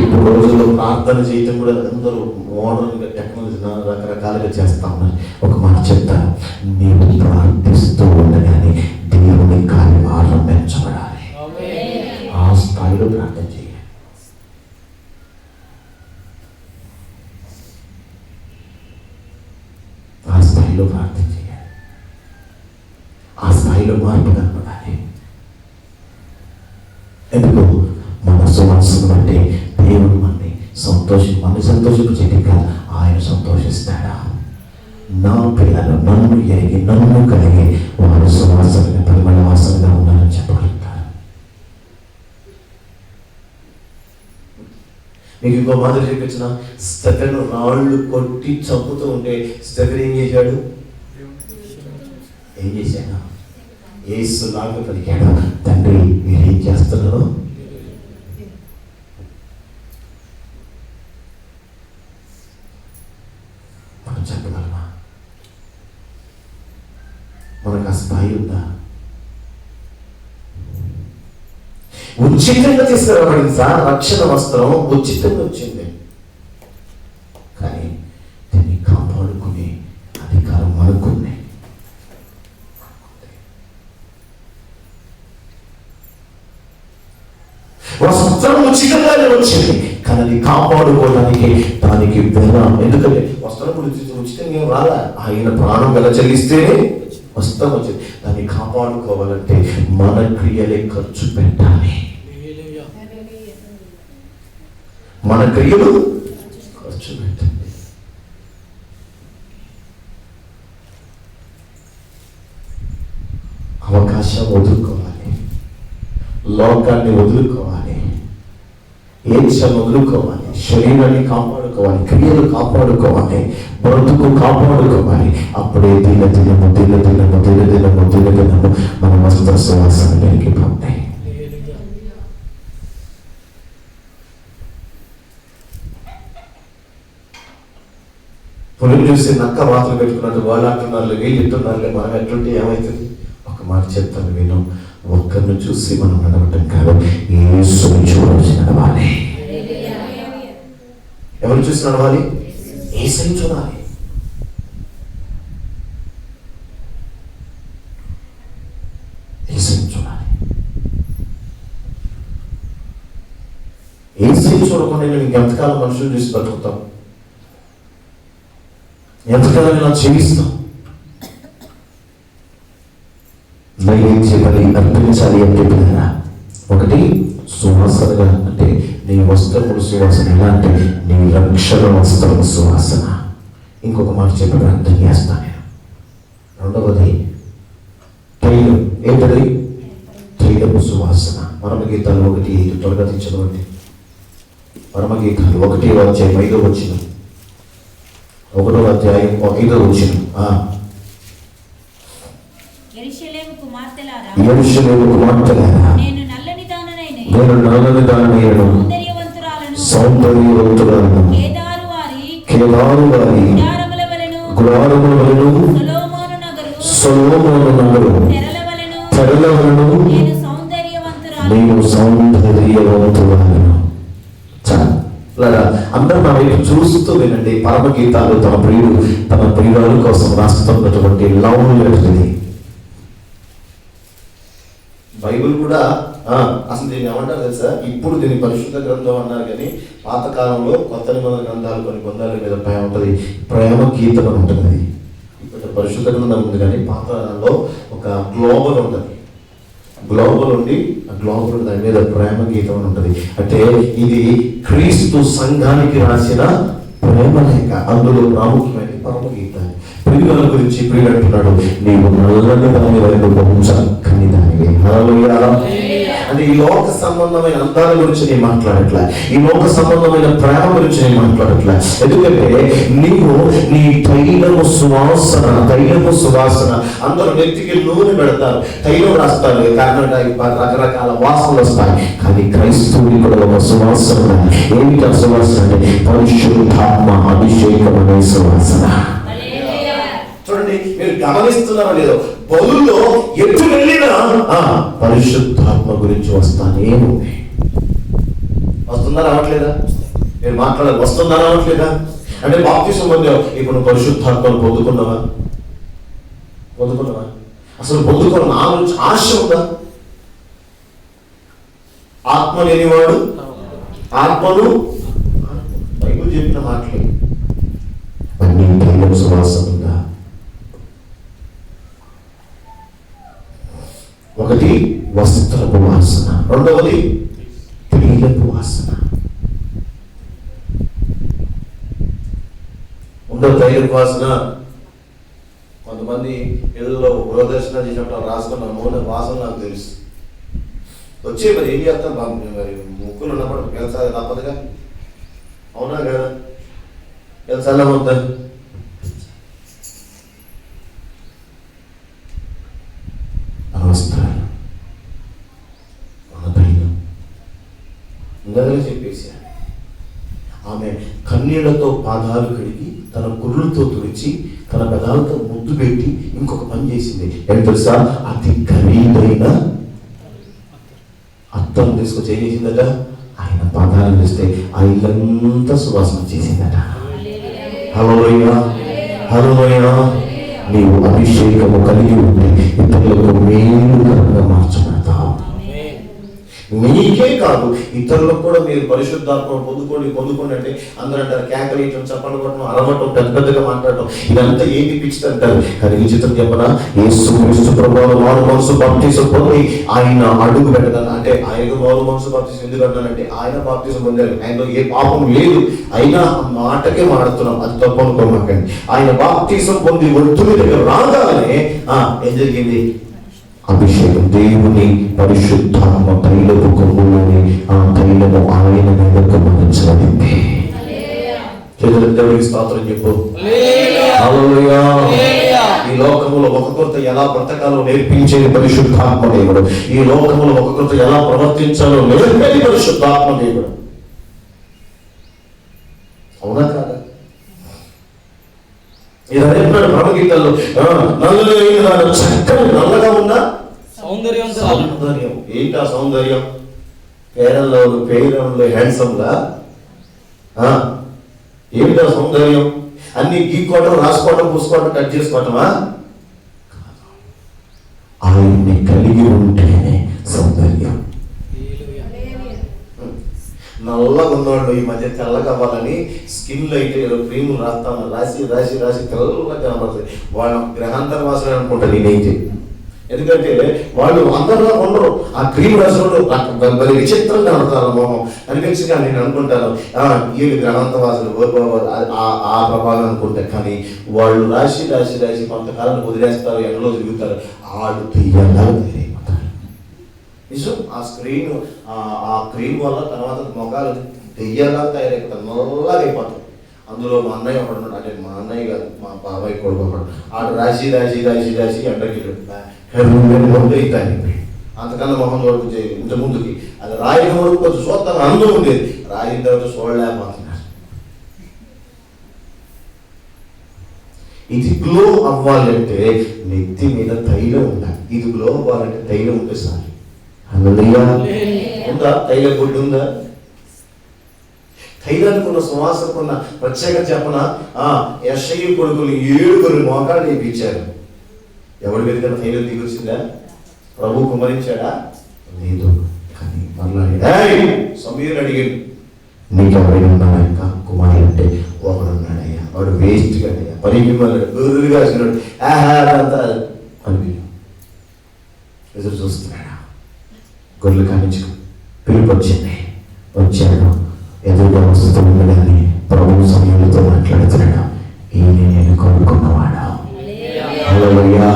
ఇప్పుడు రోజుల్లో ప్రార్థన చేయటం కూడా అందరూ మోడర్న్ టెక్నాలజీ రకరకాలుగా చేస్తా ఉన్నారు. ఒక మాట చెప్తాను, నీవు ప్రార్థిస్తూ ఉండగానే దేవుని కార్యం ఆరంభించబడాలి. ఆ స్థాయిలో ప్రార్థన చేయాలి. ఆ స్థాయిలో ప్రార్థన చేయాలి. ఆ స్థాయిలో మార్పు కనపడాలి. ఎందుకు? మన సువాసన బట్టి దేవుడు మనని సంతోషించేది కాదు, ఆయన సంతోషిస్తాడా? నా పిల్లలు నన్ను ఎరిగి నన్ను కలిగి వారు సువాసనగా, పరిమళ వాసనగా ఉన్నారని చెప్పగలుగుతారు. మీకు ఇంకో మాదిరి చూపించిన, స్టెఫెను రాళ్ళు కొట్టి చంపుతూ ఉంటే స్టెఫెన్ ఏం చేశాడు? యేసు లాగా పలికాడు, తండ్రి మీరేం చేస్తున్నారు? మనం చెప్పగలమా? మనకు ఆ స్థాయి ఉందా? ఉచితంగా తీసుకురాబడింది సార్, రక్షణ వస్త్రం ఉచితంగా వచ్చింది, కానీ దీన్ని కాపాడుకునే అధికారం మనకుంది. వస్త్రం ఉచితంగానే వచ్చింది, కానీ అది కాపాడుకోవడానికి దానికి వెల. ఎందుకంటే వస్త్రం ఉచితంగా రాలా, ఆయన ప్రాణం వెల చెల్లిస్తేనే వస్త్రం వచ్చింది. దాన్ని కాపాడుకోవాలంటే మన క్రియలే ఖర్చు పెట్టాలి. మన క్రియలు ఖర్చు పెట్టండి. అవకాశం వదులుకోవాలి, లోకాన్ని వదులుకోవాలి, ఏడ్చను వదులుకోవాలి, శరీరాన్ని కాపాడుకోవాలి, క్రియలు కాపాడుకోవాలి, బ్రతుకు కాపాడుకోవాలి. అప్పుడే దినదినము మన వస్త్ర సువాసన పెరిగిపోతాయి. పులిని చూసి నక్క వాతలు పెట్టుకున్నట్టు వాళ్ళు అంటున్నారు, వీళ్ళు చెప్తున్నారు, మనం ఎట్లుంటే ఏమవుతుంది? ఒక మాట చెప్తాను విను, ఒక్కరిని చూసి మనం నడవటం కాదు, యేసుని చూడాల్సి నడవాలి. ఎవరు చూసి నడవాలి? యేసుని చూడాలి. యేసుని చూడాలి. యేసుని చూడకుండా నేను ఇంకెంతకాలం మనుషులు చూసి బతుకుతాం? ఎంతకాలం ఇలా జీవిస్తాం? నైవేద్య బలి అర్పించాలి అని చెప్పినారా? ఒకటి సువాసనగా, అంటే నీ వస్త్రముల సువాసన. ఎలా అంటే నీ రక్షణ వస్త్రము సువాసన. ఇంకొక మాట చెప్పి అర్థం చేస్తాను నేను. రెండవది తైలం. ఏంటది? తైలము సువాసన. పరమగీతాలు 1:5 త్వరగా తెచ్చదవండి. పరమగీతాలు 1:5 వచ్చిన 1వ అధ్యాయం 5వ వచనం. యెరూషలేము కుమార్తెలారా, నేను నల్లని దాననైనను, సౌందర్యవంతురాలను, కేదారు వారి గుడారముల వలెను, సొలొమోను నగరు తెరల వలెను నేను సౌందర్యవంతురాలను. అందరూ నా వైపు చూస్తూ వినండి. పరమగీతాలు తన ప్రియురాల కోసం రాస్తున్నటువంటి లవ్ లెటర్. బైబిల్ కూడా అసలు దీన్ని ఏమంటారు తెలుసా? ఇప్పుడు దీన్ని పరిశుద్ధ గ్రంథం అన్నారు, కానీ పాతకాలంలో కొత్త నిబంధన గ్రంథాలు కొన్ని గ్రంథాల మీద ప్రేమ ఉంటుంది, ప్రేమ గీతం అని ఉంటుంది. ఇప్పుడు పరిశుద్ధ గ్రంథం ఉంది, కానీ పాతకాలంలో ఒక గ్లోబల్ ఉంటుంది. గ్లోబల్ ఉండి ఆ గ్లోబల్ దాని మీద ప్రేమ గీతం అని ఉంటుంది. అంటే ఇది క్రీస్తు సంఘానికి రాసిన ప్రేమ లేఖ. అందులో ప్రాముఖ్యమైన పరమ గీతాన్ని. ప్రియుల గురించి ప్రియుడు అంటున్నాడు, నీవు నల్లని దాని వైపు బహు చక్కని దానివి. అంటే ఈ లోక సంబంధమైన అందాల గురించి నేను మాట్లాడట్లే, ఈ లోక సంబంధమైన ప్రేమ గురించి నేను మాట్లాడట్లే. ఎందుకంటే నీవు నీ తైలము సువాసన. అందరూ నెత్తికి నూనె పెడతారు, తైలం రాస్తారు, కారణం రకరకాల వాసనలు వస్తాయి. కానీ క్రైస్తవుని కూడా ఒక సువాసన. ఏమిటి ఆ సువాసన అంటే పరిశుద్ధాత్మ అభిషేకం అనే సువాసన. చూడండి, మీరు గమనిస్తున్నారో లేదో, బలుల్లో ఎటు వెళ్ళినా పరిశుద్ధాత్మ గురించి వస్తానే ఉంది. వస్తుందా రావట్లేదా? మీరు మాట్లాడాలి, వస్తుందా రావట్లేదా? అంటే బాప్తిసం పొందావు, ఇప్పుడు పరిశుద్ధాత్మను పొందుకున్నావా? అసలు పొందుకోవాలని ఆశ ఉందా? ఆత్మ లేనివాడు ఆత్మను, బైబిల్ చెప్పిన మాటలే. అన్ని తైలం సువాసన ఉందా? ఒకటి వస్త్రపు వాసన, రెండవది తైలపు వాసన. ఉండదు తైలపు వాసన. కొంతమంది ఇళ్ళలో గృహదర్శన చేసినప్పుడు రాసుకున్న నూనె వాసన నాకు తెలుసు. వచ్చే మరి ఏం చేస్తాం? మరి ముక్కులు ఉన్నప్పుడు పెంచాలి తప్పదుగా, అవునా కదా? పెంచాలా వద్దా? వస్త్రాలు మన తైలం ఇందాకనే చెప్పేసి, ఆమె కన్నీళ్లతో పాదాలు కడిగి తన కుర్రులతో తుడిచి తన పెదాలతో ముద్దు పెట్టి ఇంకొక పని చేసింది. ఏం తెలుసా? అతి ఖరీదైన అత్తను తీసుకొచ్చి ఏం చేసిందట? ఆయన పాదాలు వేస్తే ఆ ఇల్లంతా సువాసన చేసిందట. హల్లెలూయా, హల్లెలూయా. నీవు అభిషేకము కలిగి ఉండి ఇతరులకు మేలుకరంగా మార్చబడతావు. మీకే కాదు, ఇతరులకు కూడా మీరు పరిశుద్ధాత్మ పొందుకోండి అంటే అందరూ అంటారు, కేకలేయటం, చప్పట్లు కొట్టడం, అరవటం, పెద్దగా మాట్లాడటం, ఇదంతా ఏంటి పిచ్చిది అంటారు. కానీ విచిత్రం చెప్పనా? యేసు ప్రభువు మారు మనసు బాప్తిసం పొంది ఆయన అడుగు పెట్టగలను. అంటే ఆయనకు మారు మనసు బాప్తిసం ఎందుకు అంటానంటే ఆయన బాప్తిసం పొందారు, ఆయనలో ఏ పాపం లేదు, అయినా మాటకే మాడుతున్నాం, అది తప్పు అనుకోమాకండి. ఆయన బాప్తిసం పొంది ఒడ్డు దగ్గర రాగానే ఏం జరిగింది? అభిషేకం దేవుని పరిశుద్ధాత్మ తైలపు కొమ్ములని ఆ తైలము ఆయన మీద కుమ్మరించబడింది. దేవుడికి స్తోత్రం చెప్పు. హల్లెలూయా. ఈ లోకములో ఒక కొరత ఎలా బ్రతకాలో నేర్పించేది పరిశుద్ధాత్మ దేవుడు. ఈ లోకములో ఒక కొరత ఎలా ప్రవర్తించాలో నేర్పేది పరిశుద్ధాత్మ దేవుడు. అవునా కాదా? ఇది చెప్పాడు భగవద్గీతలో, నల్లగా చక్కని నల్లగా ఉన్న సౌందర్యం. ఏంటి ఆ సౌందర్యం? పేరంలో హ్యాండ్సమ్లా? ఏమిటా సౌందర్యం? అన్ని గీక్కోవటం, రాసుకోవటం, పూసుకోవటం, కట్ చేసుకోవటమా? ఆయన్ని కలిగి ఉంటేనే సౌందర్యం. నల్లగా ఉన్నవాళ్ళు ఈ మధ్య తెల్లగా అవ్వాలని స్కిన్ అయితే క్రీమ్ రాస్తాను, రాసి రాసి రాసి తెల్లగా కనబడుతుంది. వాళ్ళ గ్రహాంతర వాసన అనుకుంటారు నేనైతే. ఎందుకంటే వాళ్ళు అందరిలో ఉండరు. ఆ క్రీమ్ రాసినప్పుడు మరి విచిత్రంగా కనబడతారు మొహం అనిపించగా నేను అనుకుంటాను ఈ గ్రహాంత వాసన ఆ ప్రభావం అనుకుంటా. కానీ వాళ్ళు రాసి రాసి రాసి కొంతకాలం వదిలేస్తారు, ఎండలో తిరుగుతారు, ఆడు తీయగా తెలియపోతారు. నిజం. ఆ స్క్రీన్ ఆ క్రీమ్ వల్ల తర్వాత మొఖాలు దెయ్యగా తయారైపోతారు, నల్లగా అయిపోతారు. అందులో మా అన్నయ్య ఒకడు, అంటే మా అన్నయ్య కాదు మా బాబాయ్ కొడుకు ఒకడు, ఆడు రాసి రాసి రాసి రాసి ఎండకి అవుతాయి. అంతకన్నా మొహం వరకు ఇంత ముందుకి అది రాయిన వరకు కొంచెం చూద్దాం అందరూ ఉండేది, రాయిన తర్వాత చూడలేకపోతున్నారు. ఇది గ్లో అవ్వాలంటే నెత్తి మీద తైలం ఉండాలి. ఇది గ్లో అవ్వాలంటే తైలం ఉంటే సార్. ఉందా? తైల గుడ్డు ఉందా? తైలానికి ఉన్న సువాసనకు ఉన్న ప్రత్యేకత చెప్పన, యెషయా కొడుకులు 7 మోకాలు వేయించారు. ఎవరి మీద కన్నా తైలం దిగొచ్చిందా? ప్రభు కుమరించాడా? లేదు. కానీ మరలా సమీరుడు అడిగాడు, నీకు ఎవరైనా ఉన్నాయా కుమారుడు అంటే? ఒకడున్నాడయ్యా, వాడు వేస్ట్ కాదయ్యా, పని మిమ్మల్ని గురువుగా వచ్చినాడు అంతా అని ఎదురు చూస్తున్నాడా? గొర్రెలు కానించుకో పిలుపు వచ్చింది, వచ్చాడు, ఎదురుగా వస్తుంది కానీ ప్రభు సమయంతో మాట్లాడుతున్నాడు, ఈయన నేను కోరుకున్నవాడు. హల్లెలూయా.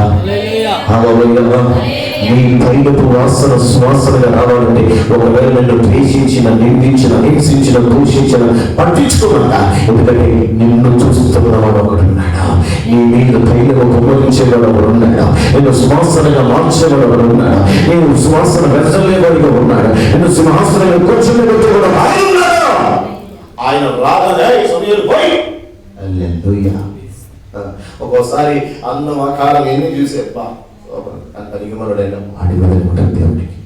హల్లెలూయా. నీ తైలపు వాసన సువాసనగా రావాలంటే ఒకవేళ నిన్ను ద్వేషించిన, నిందించిన, హింసించిన, దూషించిన పట్టించుకోవాలా. ఎందుకంటే నిన్ను చూస్తున్నవాడు ఒకడు ఉన్నాడు, నీ మీద తైలము కుమ్మరించేవాడు ఒకడు ఉన్నాడు, నిన్ను సువాసనగా మార్చేవాడు ఒకడు ఉన్నాడు, నేను సువాసన వెదజల్లేవాడిగా ఉన్నాడు, నిన్ను సింహాసనంగా కూర్చునేవాడు ఆయన ఉన్నాడు. ఆయన రాగానే సమయాలు పోయి హల్లెలూయా. ఒక్కోసారి అన్నం ఆకారం ఎన్ని చూసే పరిగమనుడైనా అడిగలుగుతాడు దేవుడికి.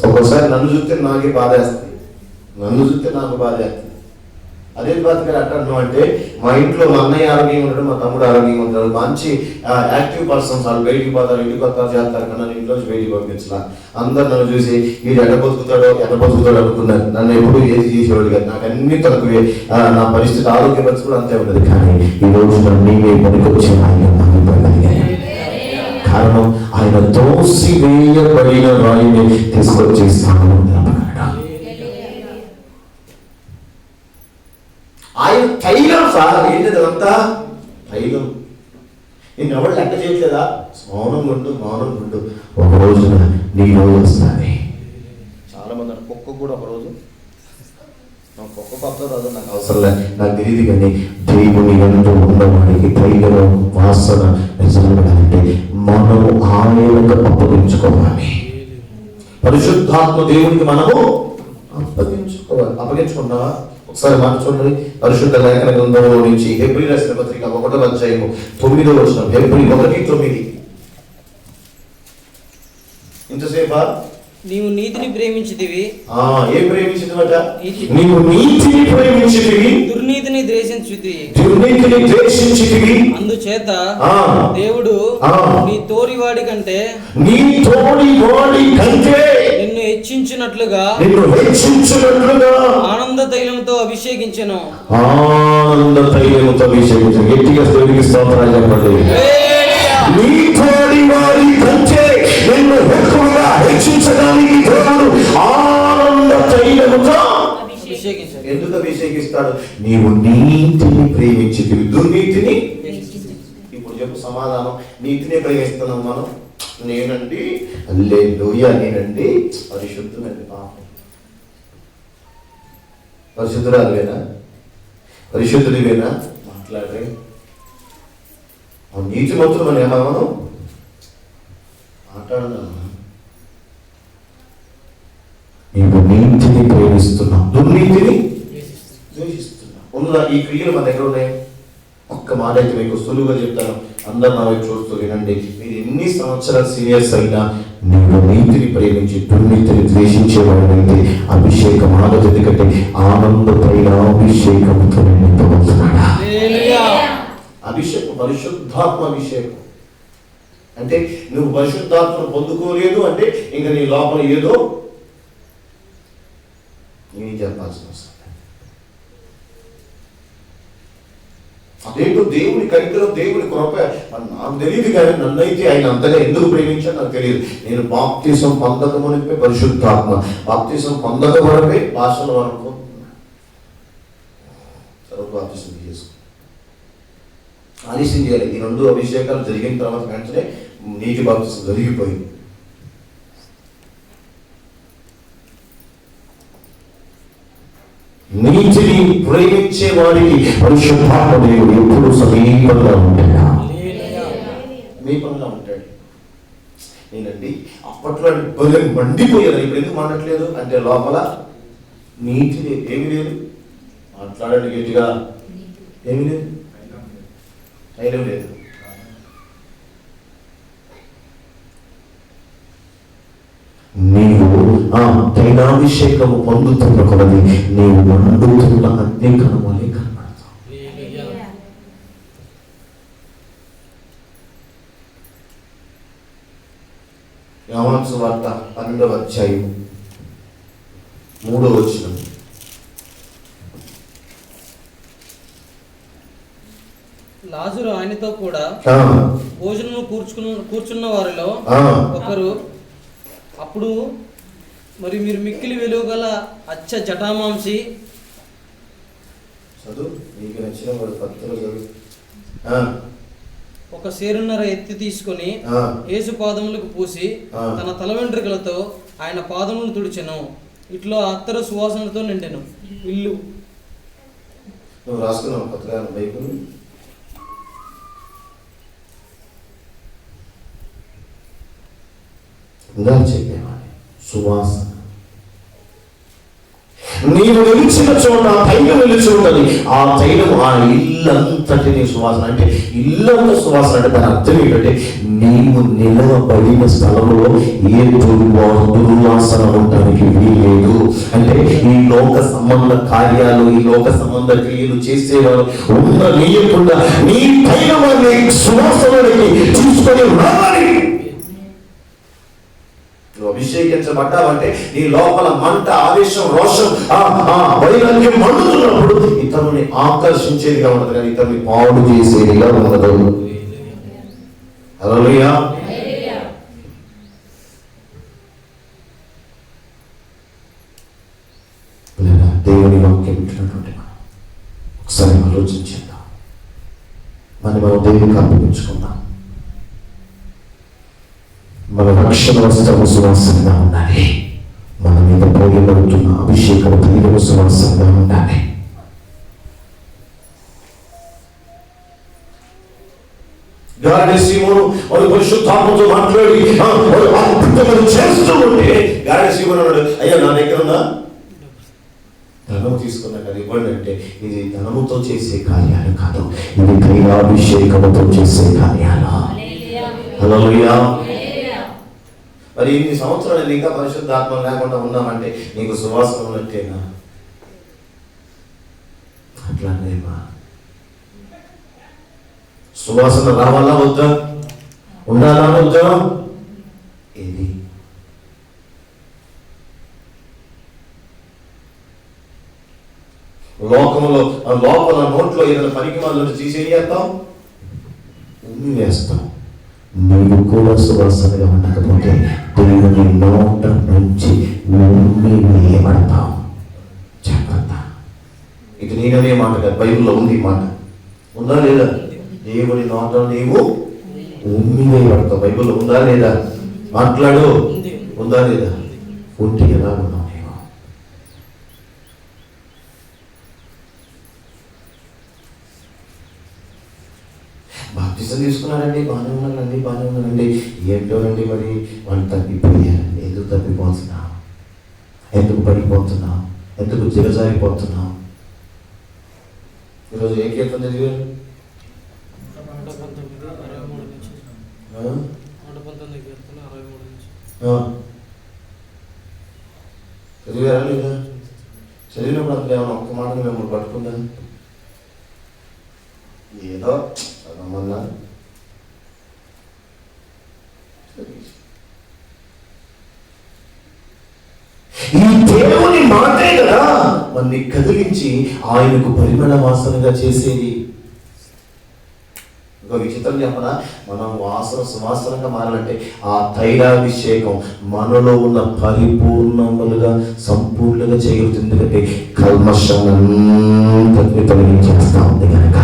ఒక్కోసారి నన్ను చూస్తే నాకే బాధ వేస్తుంది, నన్ను చూస్తే నాకు బాధ వేస్తుంది. అదే బాధగా అంటున్నాం అంటే మా ఇంట్లో మా అన్నయ్య ఆరోగ్యంగా ఉంటాడు, మా తమ్ముడు ఆరోగ్యంగా ఉంటాడు, మంచి యాక్టివ్ పర్సన్స్, వాళ్ళు బయటికి పోతారు, ఇంటికి వస్తారు, చేస్తారు, కన్నా ఇంట్లో బయటికి పంపించాల. అందరు నన్ను చూసి వీడు ఎట బతుకుతాడో అనుకున్నారు. నన్ను ఎప్పుడు ఏది చేసేవాడు కాదు, నాకు అన్ని తక్కువే, నా పరిస్థితి ఆరోగ్య పరిస్థితి కూడా అంతే ఉండదు. కానీ ఈ రోజు నీవే పనికొచ్చి ఆయన నమ్మిపోగలిగాను. కారణం ఆయన తోసి వేయబడిన రాయిని తీసుకొచ్చి స్థానంలో నిలబడ్డాడు. ఆయన తైలం సార్. ఏంటిది అంతా? తైలం. నేను ఎవరు లెక్క చేయట్లేదా? మౌనం ఉండు, మౌనం ఉండు, ఒక రోజున నీ రోజు వస్తుంది. చాలా మంది కుక్క కూడా ఒక రోజు, కుక్క కొత్త రాదు, నాకు అవసరం లేదు, నాకు తెలియదు. కానీ దేవుని ఎందు ఉన్నవాడికి తైలం వాసన నిజంగానంటే మనము ఆయనకు అప్పగించుకోవాలి. పరిశుద్ధాత్మ దేవునికి మనము అప్పగించుకోవాలి. అప్పగించుకున్నావా? ఒకసారి మాట చూడండి. పరిశుద్ధ లేఖన గ్రంథంలో నుంచి హెబ్రీ రాసిన పత్రిక 1వ అధ్యాయము 9వ వచనం. హెబ్రీ 1:9. ఇంతసేపా? నీవు నీతిని ప్రేమించితివి. ఏం ప్రేమించినవట? నీవు నీతిని ప్రేమించితివి, దుర్నీతిని ద్వేషించితివి. అందుచేత దేవుడు నీ తోడివాడి కంటే నిన్ను హెచ్చించినట్లుగా ఆనంద తైలంతో అభిషేకించెను. ఆనంద తైలంతో అభిషేకించెను. గట్టిగా దేవునికి స్తోత్రాలు చెప్పండి. నీ తోడివాడి కంటే నిన్ను ఎక్కువగా హెచ్చించడానికి దేవుడు ఆనంద తైలముతో అభిషేకించాడు. ఎందుకు అభిషేకించాడు? అభిషేకిస్తాడు. నీవు నీతిని ప్రేమించితివి, దుర్నీతిని. ఇప్పుడు చెప్పు సమాధానం. నీతిని ప్రేమిస్తున్నాం మనం. నేనండి హల్లెలూయా, నేనండి పరిశుద్ధునండి. పాపం పరిశుద్ధురాలువేనా? పరిశుద్ధుడివేనా? మాట్లాడరే. నీతి మంత్రులు మనం ఏమన్నా మాట్లాడదామా? నీవు నీతిని ప్రేమిస్తున్నావు, దుర్నీతిని ద్వేషిస్తున్నావు. ఉందా ఈ క్రియలు మన దగ్గర ఉన్నాయి? ఒక్క మాట అయితే మీకు సులువుగా చెప్తాను, అందరు నా వైపు చూస్తూ వినండి. మీరు ఎన్ని సంవత్సరాలు సీనియర్స్ అయినా నీవు నీతిని ప్రేమించి దుర్నీతిని ద్వేషించేవాడైతే అభిషేకం ఆగదు. ఎందుకంటే ఆనందపైన అభిషేకంతో నింపబడుతున్నాడా? అభిషేకం పరిశుద్ధాత్మ అభిషేకం. అంటే నువ్వు పరిశుద్ధాత్మను పొందుకోలేదు అంటే ఇంకా నీ లోపల ఏదో నేను చెప్పాల్సిన అవసరం. అదేంటో దేవుని కనికరం, దేవుని కృప నాకు తెలియదు. కానీ నన్నైతే ఆయన అంతగా ఎందుకు ప్రేమించాడు నాకు తెలియదు. నేను బాప్తిసం పొందకమునిపై పరిశుద్ధాత్మ, బాప్తిసం పొందక వరకే భాషల వరకు సర్వ బాప్తిసం చేసుకున్నాను. ఆలస్యం చేయాలి. ఈ రెండు అభిషేకాలు జరిగిన తర్వాత వెంటనే నీటి బాప్తిసం జరిగిపోయింది. నీతిని ప్రేమించే వారికి పరిశుద్ధాత్మ దేవుడు ఎప్పుడు సమీపంగా ఉంటాడా? సమీపంగా ఉంటాడు. నేనండి అప్పట్లో మండిపోయాను, ఇప్పుడు ఎందుకు మాట్లాడలేదు అంటే లోపల నీతి ఏమి లేదు. మాట్లాడండి గట్టిగా. ఏమి లేదు, అయినా లేదు. నీవు తైలాభిషేకము పొందుతున్న కొలది నీవు మండుతున్న అగ్ని కనుమలే కనబడతావు. యోహాను సువార్త 12వ అధ్యాయం 3వ వచనం. లాజరు ఆయనతో కూడా భోజనము కూర్చున్న వారిలో ఒకరు. అప్పుడు మరి మీరు మిక్కిలి వెలుగు గల అచ్చ జటామాంసి ఒక సేరున్నర ఎత్తి తీసుకొని యేసు పాదములకు పూసి తన తల వెంట్రుకలతో ఆయన పాదములను తుడిచెను. ఇట్లా అత్తరు సువాసనతో నిండెను ఇల్లు. నువ్వు రాసుకున్నావు పత్రికను, బైబిల్? చెప్పేవాడి సువాసన. నీవు నిలిచిన చోట తైలం నిలిచి ఉంటుంది. ఆ తైలం ఆ ఇల్లంతటిని సువాసన. అంటే ఇల్లంత సువాసన అంటే దాని అర్థం ఏంటంటే నీవు నిలవబడిన స్థలంలో ఏ దుర్వాసన ఉండడానికి వీలేదు. అంటే ఈ లోక సంబంధ కార్యాలు, ఈ లోక సంబంధ క్రియలు చేసేవారు ఉండనీయకుండా నీ తైలమాన్ని సువాసనకి తీసుకొని రావాలి. నువ్వు అభిషేకించబడ్డావంటే నీ లోపల మంట, ఆవేశం, రోషం, వైరాగ్యం మండుతున్నప్పుడు ఇతరుని ఆకర్షించేదిగా ఉండదు, కానీ ఇతరుని పాడు చేసేదిగా ఉండదు. హల్లెలూయా. దేవుని వాక్యం ఇచ్చినటువంటి ఒకసారి ఆలోచించేద్దాం. మనం దేవునికి అర్పించుకుందాం. మన రక్షణ వస్త్రము సువాసనగా ఉండాలి. మన మీద పోయబడుతున్న అభిషేకము తైలము సువాసనగా ఉండాలి. గాడిద సీమోను వాడు పరిశుద్ధాత్మతో మాట్లాడి వాడు అద్భుతములు చేస్తూ ఉంటే గాడిద సీమోను అన్నాడు, అయ్యా నా దగ్గర ఉన్న ధనము తీసుకున్నా కదా ఇవ్వండి అంటే, ఇది ధనముతో చేసే కార్యాలు కాదు, ఇది తైలాభిషేకముతో చేసే కార్యాలు. హల్లెలూయా. మరి ఇన్ని సంవత్సరాలు ఇంకా పరిశుద్ధాత్మ లేకుండా ఉన్నామంటే నీకు సువాసన ఉన్నట్టేనా? అట్లానేమా? సువాసన రావాలా వద్దా? ఉండాలా వద్దా? ఏది లోకంలో లోపల నోట్లో ఏదైనా పనికి వాళ్ళు తీసేం చేస్తాం, ఉమ్మి వేస్తాం. నీవు కూడా సువాసనగా ఉండకపోతే దేవుని నోట నుంచి ఉమ్మి వేయబడతాం. జాగ్రత్త. నేననే మాట కాదు, బైబిల్లో ఉంది ఈ మాట. ఉందా లేదా? దేవుని నోట నీవు ఉమ్మివేయబడతావు. బైబిల్లో ఉందా లేదా? మాట్లాడు. ఉందా లేదా? ఉంటే ఎలా ఉన్నావు నీవు? బాప్తిజం తీసుకున్నారండి, బాగానే ఉన్నారండి. ఏంటోనండి మరి వాళ్ళు తప్పిపోయారండి. ఎందుకు తప్పిపోతున్నావు? ఎందుకు పడిపోతున్నావు? ఎందుకు దిగజారిపోతున్నావు? ఈరోజు ఏ కీర్తన చదివారు? చదివారా లేదా? చదివినప్పుడు అసలు ఏమైనా ఒక్క మాట మిమ్మల్ని పట్టుకుందా? ఏదో చదవమన్నా ఈ దేవుని మాటే కదా మనని కదిలించి ఆయనకు పరిమళ వాసనగా చేసేది. ఇంకో విచిత్రం చెప్పనా, మనం సువాసనగా మారాలంటే ఆ తైలాభిషేకం మనలో ఉన్న పరిపూర్ణములుగా సంపూర్ణంగా చేయవచ్చు. ఎందుకంటే కల్మషాన్ని తొలగించేస్తా ఉంది కనుక.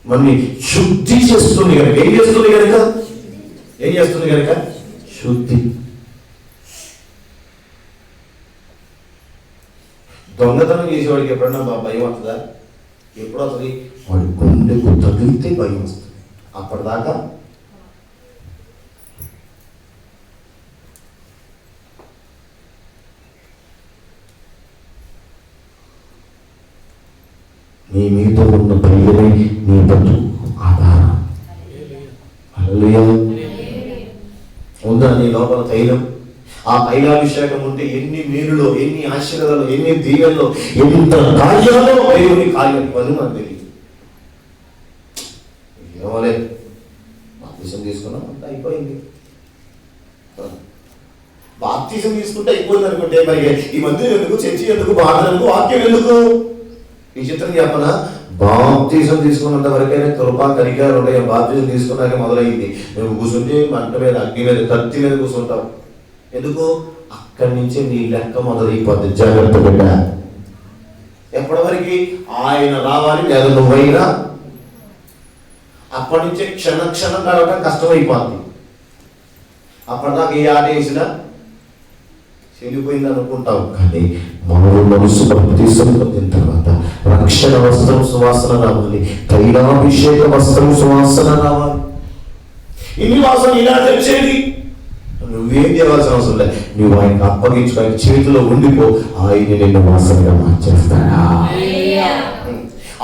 మనని శుద్ధి చేస్తుంది కనుక. ఏం చేస్తుంది కనుక? శుద్ధి. దొంగతనం చేసేవాడికి ఎప్పుడన్నా భయం వస్తుందా? ఎప్పుడు వస్తుంది? వాడి గుండెకు తగిలితే భయం వస్తుంది. అప్పటిదాకా నీ మీద ఉన్న భయమే నీ బతుకు ఆధారం. హల్లెలూయా. ఉందా నీ లోపల తైలం? ఆ తైలాభిషేకం ఉంటే ఎన్ని మేలులో, ఎన్ని ఆశీర్వాదాలు, ఎన్ని దీవెల్లో, ఎంత కార్యాలో దేవుని కార్యం పని మనకు తెలియదు. ఏమోలే, బాప్తిజం తీసుకున్నాం అంటే అయిపోయింది. బాప్తిజం తీసుకుంటే అయిపోయింది అనుకుంటే మరి ఈ మందిరం ఎందుకు, చర్చి ఎందుకు, బాధలు ఎందుకు, వాక్యం ఎందుకు? ఈ చిత్రం చెప్పనా, బాప్తిజం తీసుకున్నంత వరకైనా కృపా కనికరాలు ఉంటాయి. బాప్తిజం తీసుకున్నాక మొదలైంది. నువ్వు కూర్చుంటే మంట మీద, అగ్ని మీద, కత్తి మీద కూర్చుంటావు. ఎందుకు? అక్కడి నుంచి నీ లెక్క మొదలైపోద్ది. జాగ్రత్త బిడ్డ. ఎప్పటి వరకు? ఆయన రావాలి లేదా నువ్వైనా. అప్పటి నుంచే క్షణం గడవటం కష్టమైపోద్ది. అప్పటిదాకా ఏ ఆట వేసినా చెల్లిపోయింది అనుకుంటావు. కానీ మనసు బాప్తిజం పొందిన తర్వాత రక్షణ వస్త్రం సువాసన రావాలి, తైలాభిషేక వస్త్రం సువాసన రావాలి. ఇన్ని వాసన ఇలా తెచ్చేది నువ్వేం చేయాల్సిన అవసరం లేదు. నువ్వు ఆయనకు అప్పగించుకో, ఆయన చేతిలో ఉండిపో. ఆయన నిన్ను వాసనగా మార్చేస్తాడా?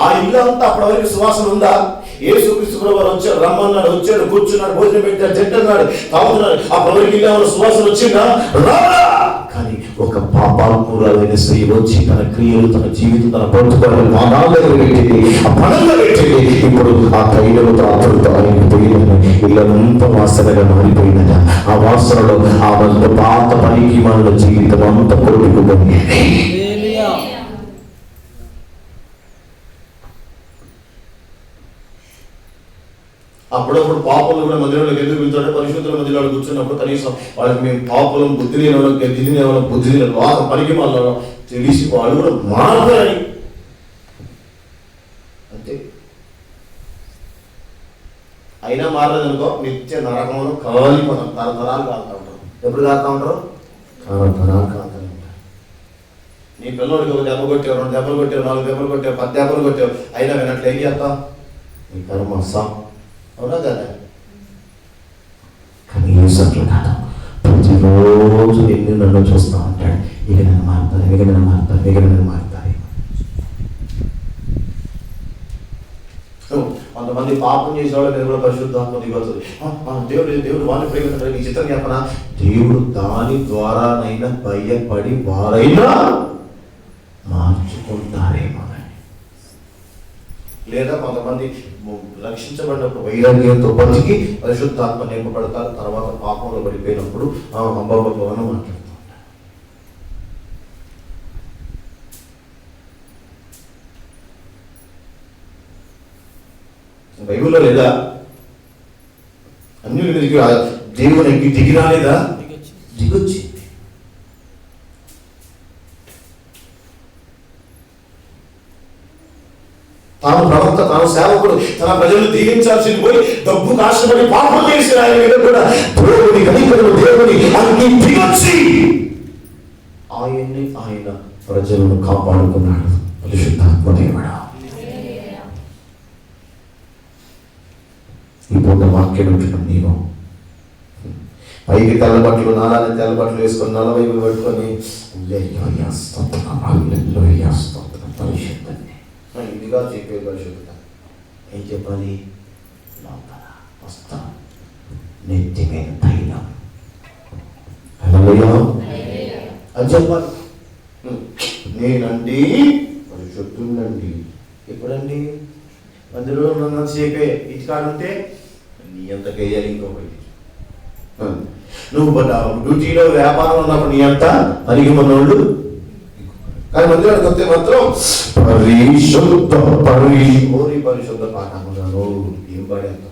ఆ ఇల్లు అంతా అప్పటి వరకు సువాసన ఉందా? యేసుక్రీస్తు ప్రభువు వచ్చాడు, రమ్మన్నాడు, వచ్చాడు, కూర్చున్నాడు, భోజనం పెట్టాడు, తింటున్నాడు, తాగుతున్నాడు. అప్పటి వరకు ఇల్లు ఏమైనా సువాసన వచ్చిందా? రాదా? కానీ ఒక పాపాత్మురాలైన స్త్రీ వచ్చి తన క్రియలు, తన జీవితం, తన బ్రతుకులను మానాలుగా పెట్టింది, ఆ పనంగా పెట్టింది. ఇప్పుడు ఆ తైలముతో అతడుతో ఆయన పోయిన ఇల్లంతా వాసనగా మారిపోయినదా? ఆ వాసనలో ఆ పాత పనికి మన జీవితం అంతా కొడుకుని అప్పుడప్పుడు పాపలు కూడా మందిరంలోకి ఎందుకు వెళ్తాడు? పరిశుద్ధుల మధ్యలో కూర్చున్నప్పుడు కనీసం వాళ్ళకి మేము పాపలం, బుద్ధి లేని వాళ్ళం, బుద్ధి లేని వాళ్ళ పనికి వాళ్ళం తెలిసి వాళ్ళు కూడా మారతారని అంతే. అయినా మారలేదనుకో నిత్య నరకంలో కాలిపోతాం. తరతరాలు కాలుతూ ఉంటారు. ఎప్పుడు కాలుతూ ఉంటారు? తరతరాలు కాలుతూ ఉంటారు. నీ పిల్లడికి ఒక దెబ్బ కొట్టావు, 2 దెబ్బలు కొట్టావు, 4 దెబ్బలు కొట్టావు, 10 దెబ్బలు కొట్టావు, అయినా వినట్లు ఏం చేస్తావు? నీ కర్మ అవునా కదా? కానీ అట్లా కాదు. ప్రతిరోజు ఎన్ని నన్ను చూస్తూ ఉంటాడు. ఇక నన్ను మారుతారు. కొంతమంది పాపం చేసేవాళ్ళు నేను కూడా పరిశుద్ధాత్మ దిగవుతుంది. దేవుడు వారిని ప్రేమించాడు. ఈ చిత్రం చెప్పనా, దేవుడు దాని ద్వారానైనా భయపడి వారైనా మార్చుకుంటారేమో. లేదా కొంతమంది రక్షించబడినప్పుడు వైరాగ్యంతో బతికి పరిశుద్ధాత్మ నింపబడతారు. తర్వాత పాపంలో పడిపోయినప్పుడు అంబాబోని మాట్లాడుతూ ఉంటారు. బైబిల్లో లేదా? అన్ని దేవునికి దిగి రాలేదా? దిగొచ్చింది. తాను ప్రవక్త, తాను సేవకుడు, తన ప్రజలను దీవించాల్సింది పోయి డబ్బు కాష్టపడి పాపం చేసిన ఆయన మీద కూడా దేవుని కనికరము, దేవుని అగ్ని దిగొచ్చి ఆయన్ని, ఆయన ప్రజలను కాపాడుకున్నాడు. పరిశుద్ధాత్మ దేవుడా, ఈ పూట వాక్యం వింటున్నాం. నీవు పైకి తెల్లబట్టలు, నాలాన్ని తెల్లబట్టలు వేసుకొని నలవైపు పెట్టుకొని పరిశుద్ధండి ఇదిగా చెప్పే పరిశుద్ధత. ఏం చెప్పాలి? లోపల వస్త్రం, నెత్తి మీద తైలం అని చెప్పాలి. నేనండి పరిశుద్ధుండండి. ఎప్పుడండి? మందిలో ఉన్నంతసేపే. ఇంటికాడుంటే నీ అంత గయ్యాలి ఇంకొకటి. నువ్వు డ్యూటీలో వ్యాపారం ఉన్నప్పుడు నీ అంత అరిగి ఉన్నోళ్ళు. కానీ మందిరానికి వస్తే మాత్రం పరిశుద్ధ పరిశుద్ధ పాఠములను ఏం పాడేంత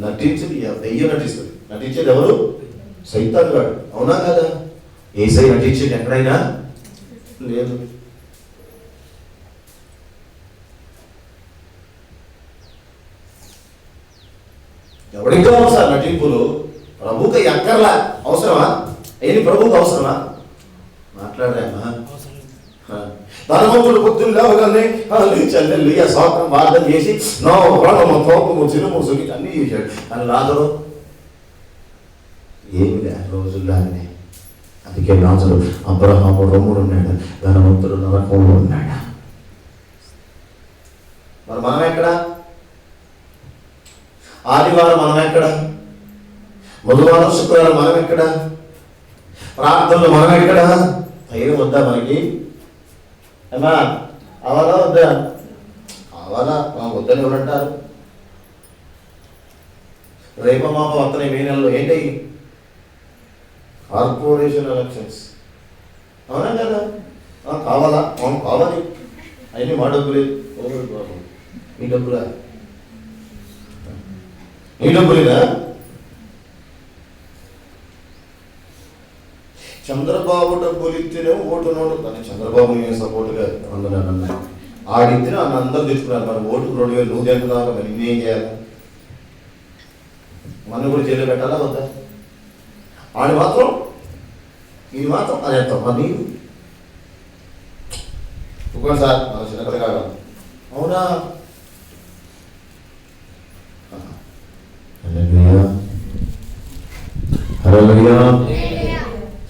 నటించింది. దెయ్యం నటిస్తుంది. నటించేది ఎవరు? సైతాన్ గాడు. అవునా కదా? ఏసై నటించేది ఎక్కడైనా లేదు. ఎవరికి కావాలి సార్ నటింపులు? ప్రభువుకి ఎక్కర్లా. అవసరమా? ఏంటి ప్రభువుకి అవసరమా? మాట్లాడరామా? ధనవంతుడు పొద్దున్న లేవగానే చెల్లెళ్ళు స్వాతం వార్తం చేసి నా ప్రాణము కోపము చిరుము సుఖి అన్నీ చేశాడు. అని లాజరు ఏమి లే రోజుల్లో అన్నీ. అందుకే లాజరు అబ్రహాము రొమ్ముడు ఉన్నాడు, ధనవంతుడు నరకంలో ఉన్నాడు. మరి మనం ఎక్కడ? ఆదివారం మనం ఎక్కడ? బుధవారం శుక్రవారం మనం ఎక్కడ? ప్రార్థనలు మనం ఎక్కడ? ధైర్యం వద్దా మనకి? ఏమా అవాలా వద్దా? అవాలా వద్దని ఎవరంటారు? రేప మాప వస్తున్నాయి మే నెలలో. ఏంటి? Corporation elections. అవునా కదా? కావాలా? కావాలి. అయినా మా డబ్బులే. మీ డబ్బులా? నీ డబ్బులేనా? చంద్రబాబు డబ్బులు ఇస్తేనే ఓటు నోటు. కానీ చంద్రబాబు నేను సపోర్ట్గా అందరూ ఆడితే నన్ను అందరూ తెచ్చుకున్నారు. మరి ఓటుకు 2,000 నువ్వు తింటున్నావు. మరి నేనేం చేయాలి? మనం కూడా జైలు పెట్టాలా వద్దా? ఆడి మాత్రం ఇది మాత్రం అది ఎంత మరి నీకు ఇంకోటి సార్ మన చిన్న కథ కాదు. అవునా?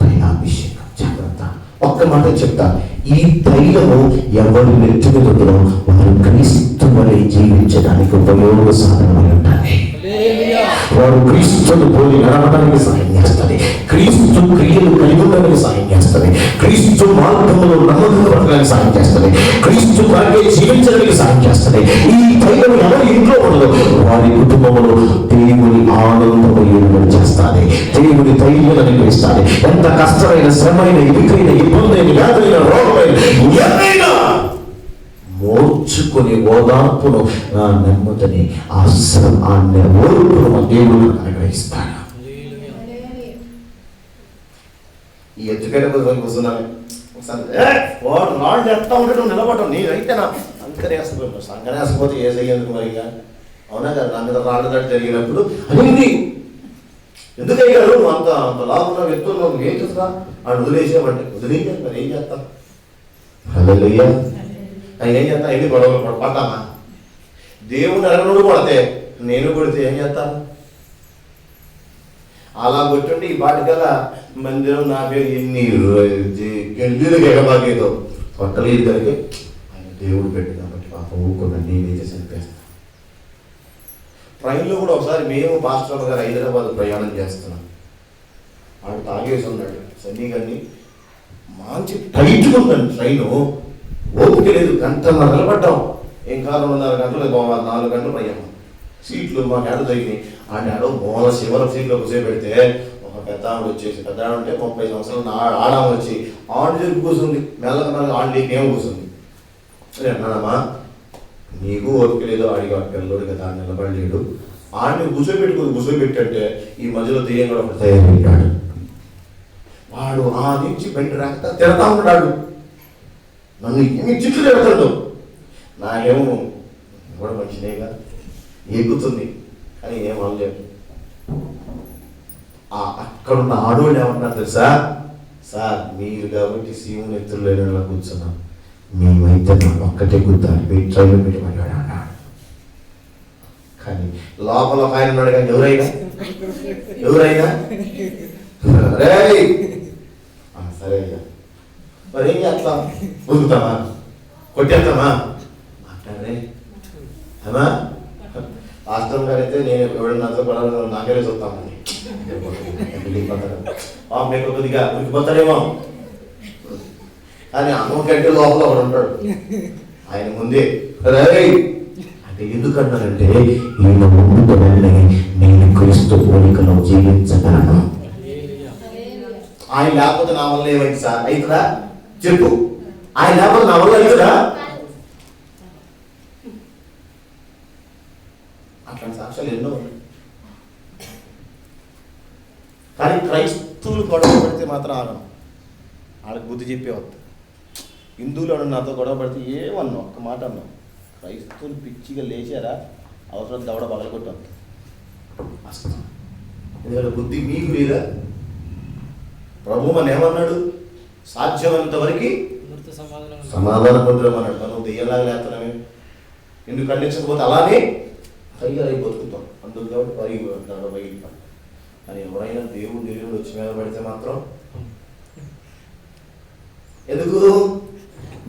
తైలాభిషేకం. జాగ్రత్త. ఒక్క మాట చెప్తా. ఈ తైలము ఎవరు నెత్తుకుతుందో వారు క్రీస్తు వలె జీవించడానికి ఉపయోగ సాధనమై ఉండాలి. వారు క్రీస్తును పోలి నడవడానికి సహాయం చేస్తుంది. క్రీస్తు క్రియలు కలిగి ఉండడానికి సహాయం చేస్తుంది. క్రీస్తు మార్గంలో నమ్మకంగా పడడానికి సహాయం చేస్తుంది. క్రీస్తు వారికే జీవించడానికి సహాయం చేస్తుంది. ఈ తైలం ఎవరి ఇంట్లో ఉండదు వారి కుటుంబంలో దేవుని ఆనందము ఏర్పాటు చేస్తుంది. దేవుని తైలం అనిపిస్తుంది. ఎంత కష్టమైన, శ్రమైన, ఇరుకైన, ఇబ్బందైన, వ్యాధైన, రోగమైన ఏదైనా మోర్చుకొని ఓదార్పును, నా నెమ్మదిని, ఆశ్రమం, ఆ ఓర్పును మా దేవుడు అనుగ్రహిస్తాడు. ఈ ఎత్తుకైనా కూర్చున్నాను ఒకసారి వాడు రాళ్ళు ఎత్తా ఉంటాడు నిలబడటం. నేనైతే నా అంకనేసుకుంటాను. సంకనేసపోతే ఏ చెయ్యేందుకు మరిగా? అవునా కదా? నా మీద రాళ్ళు దాటి జరిగినప్పుడు అనేది ఎందుకయ్యాడు అంత అంత లాభంగా వ్యక్తులు ఏం చూస్తా వాడు వదిలేసేవాడి. వదిలేయాలి. మరి ఏం చేస్తాం? హల్లెలూయా. ఆయన ఏం చేస్తా? ఎన్ని గొడవలు పడతామా? దేవుని అరణుడు కొడితే నేను కొడితే ఏం చేస్తాను? అలా కొట్టుంటే ఈ పాటికల్లా మందిరం నా పేరు ఎన్ని గెలిదీలకు ఎగబాగేదో పట్టలేదు కనుక ఆయన దేవుడు పెట్టి కాబట్టి పాప ఊరుకున్నా నేనే చేసి అనిపిస్తాను. ట్రైన్లో కూడా ఒకసారి మేము పాస్టర్ గారు హైదరాబాద్ ప్రయాణం చేస్తున్నాం. వాడు తాగేసి ఉన్నాడు. సన్నీ గారిని మంచి టైట్గా ఉందండి ట్రైను. ఓపిక లేదు. గంటన్నర నిలబడ్డాం. ఏం కాదు 2.5 గంటలు 4 గంటలు ప్రయాణం. సీట్లు మాకు ఆడ తగ్గినాయి. ఆడ మూల చివరి సీట్లో కూర్చోబెడితే ఒక పెద్ద ఆవిడ వచ్చేసి, పెద్ద ఆవిడ అంటే 30 సంవత్సరాలు ఆడామ వచ్చి ఆవిడ చెప్పి కూర్చుంది. మెల్లగా ఆవిడ ఏం కూర్చుంది. అన్నానమ్మా నీకు ఓపిక లేదు, ఆడిగా పిల్లడు కదా నిలబడలేడు, ఆడిని కూర్చోబెట్టంటే ఈ మధ్యలో దెయ్యం కూడా ఒకటి తయారైపోయాడు. వాడు ఆ నుంచి బయట రాక తిడతా ఉంటాడు, నన్ను ఎన్ని చిట్లు తిడతాడు. నాకేమో కూడా మంచిదేగా ఎక్కుతుంది, కానీ ఏం అనలేదు. అక్కడున్న ఆడోళ్ళు ఏమన్నారు తెలుసా, సార్ మీరు కాబట్టి సీఎం ఎత్తులు లేని కూర్చున్నాం, మేమైతే నాకు ఒక్కటే గుర్తాను మీ ట్రైన్లో పెట్టమన్నాడు అన్నాడు. కానీ లోపల ఒక ఆయన ఉన్నాడు, కానీ ఎవరైనా సరే అయ్యా మరి ఏం చేస్తాం, బతుకుతామా, కొట్టేస్తామా మాట్లాడే అమ్మా. వాస్తవం గారు అయితే నేను ఎవడన్నాతో కూడా నాకే చూస్తామని మీకు కొద్దిగా ఉరికిపోతాడేమో, కానీ అమ్మ కంటే లోపల ఒకడు ఉంటాడు ఆయన ముందే. అంటే ఎందుకన్నానంటే ఈయన ముందు నేను క్రీస్తు పోలికలో జీవించగలను. ఆయన లేకపోతే నా వల్ల ఏమైంది సార్, అవుతుందా చెప్పు, ఆయన లేకపోతే నా వల్ల అవుతుందా? అట్లాంటి సాక్ష్యాలు ఎన్నో ఉన్నాయి. కానీ క్రైస్తవులు గొడవ పడితే మాత్రం ఆగను, వాళ్ళకి బుద్ధి చెప్పే వద్దు. హిందువులు నాతో గొడవ పడితే ఏమన్నా ఒక్క మాట అన్నాం, క్రైస్తవులు పిచ్చిగా లేచారా అవసరం దవడ పగలగొట్టాం. ఎందుకంటే బుద్ధి మీకు లేదా? ప్రభు మన ఏమన్నాడు, సాధ్యమైనంత వరకు సమాధాన పొందమన్నాడు. మనం దెయ్యంలాగా లేస్తున్నామే, ఎందుకు ఖండించకపోతే అలానే పైగా బతుకుతాం. అందుకు కాబట్టి పైకి అని ఎవరైనా దేవుడు వచ్చి మీద పడితే మాత్రం ఎందుకు,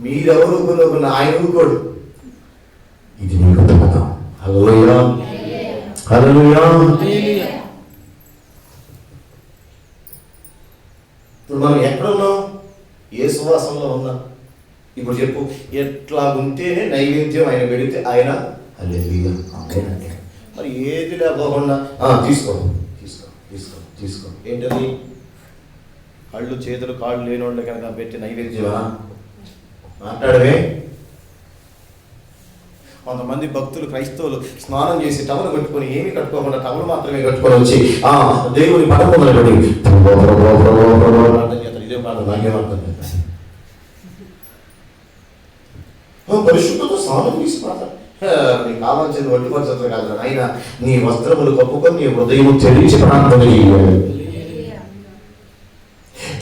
మీరెవరు ఆయన ఊరుకోడు. ఇది నీకు నమ్మకం. హల్లెలూయా హల్లెలూయా. ఇప్పుడు మనం ఎక్కడున్నాం? ఏ సువాసంలో ఉన్నాం? ఇప్పుడు చెప్పు, ఎట్లా ఉంటేనే నైవేద్యం ఆయన పెడితే ఆయన హల్లెలూయా అంటే, మరి ఏది లేకోకుండా తీసుకో తీసుకో తీసుకో తీసుకో ఏంటది? కళ్ళు చేతులు కాళ్ళు లేని వాళ్ళు కనుక పెట్టి నైవేద్యమా మాట్లాడవే. కొంతమంది భక్తులు క్రైస్తవులు స్నానం చేసి టవలు కట్టుకొని ఏమీ కట్టుకోకుండా టవలు మాత్రమే కట్టుకొని వచ్చి దేవుని పటం మొదలుపడి ఇదే మాట నాకేమర్థం పరిశుద్ధతో స్నానం చేసి మాట నీకు కావాల్సిన ఒంటి పరిస్థితులు కాదు ఆయన, నీ వస్త్రములు కప్పుకొని నీ హృదయం తెరిచి ప్రార్థన చేయాలి.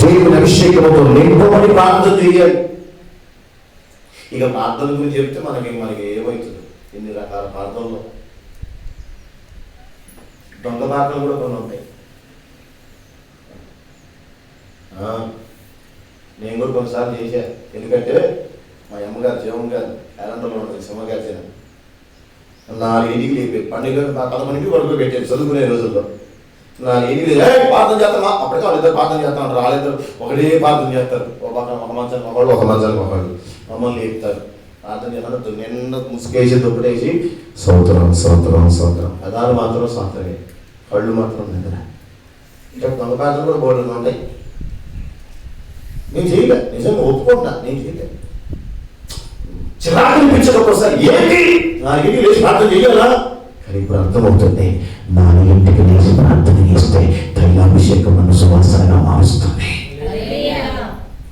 దేవుని అభిషేకంతో నింపమని ప్రార్థన చేయాలి. ఇక ప్రార్థన గురించి చెప్తే మనకి ఏమవుతుంది, ఎన్ని రకాల ప్రార్థనలు, దొంగ ప్రార్థనలు కూడా కొన్ని ఉంటాయి. నేను కూడా కొన్నిసార్లు చేశాను. ఎందుకంటే మా అమ్మగారు జీవం గారు క్యాలెండర్లో ఉంటుంది, సింహగారి చేన 4 లేపే పండుగ 11 వరకు పెట్టారు చదువుకునే రోజుల్లో. 4 ప్రార్థన చేస్తామా, అప్పటికే వాళ్ళిద్దరు ప్రార్థన చేస్తా ఉంటారు. వాళ్ళిద్దరు ఒకటే ప్రార్థన చేస్తారు, ఒక మంచానికి ఒకళ్ళు ఒక మంచానికి ఒకళ్ళు మమ్మల్ని లేపుతారు. ప్రార్థన చేస్తాను నిన్న ముసుకేసి దుప్పటేసి సంవత్సరం సంవత్సరం సంవత్సరం పదాలు మాత్రం సంవత్సరమే, కళ్ళు మాత్రం దగ్గర. ఇంకా దొంగ ప్రార్థన కూడా బోర్డులు ఉంటాయి. నేను చేయలే, నిజంగా ఒప్పుకుంటున్నా, నేను చేయలే. చిరాకు అనిపించదు ఒక్కోసారి, ఏంటి నా ఇంటికి లేచి ప్రార్థన చేయాలా? కానీ ఇప్పుడు అర్థమవుతుంది, నా ఇంటికి లేచి ప్రార్థన చేస్తే తైలాభిషేకం నన్ను సువాసనగా మారుస్తుంది.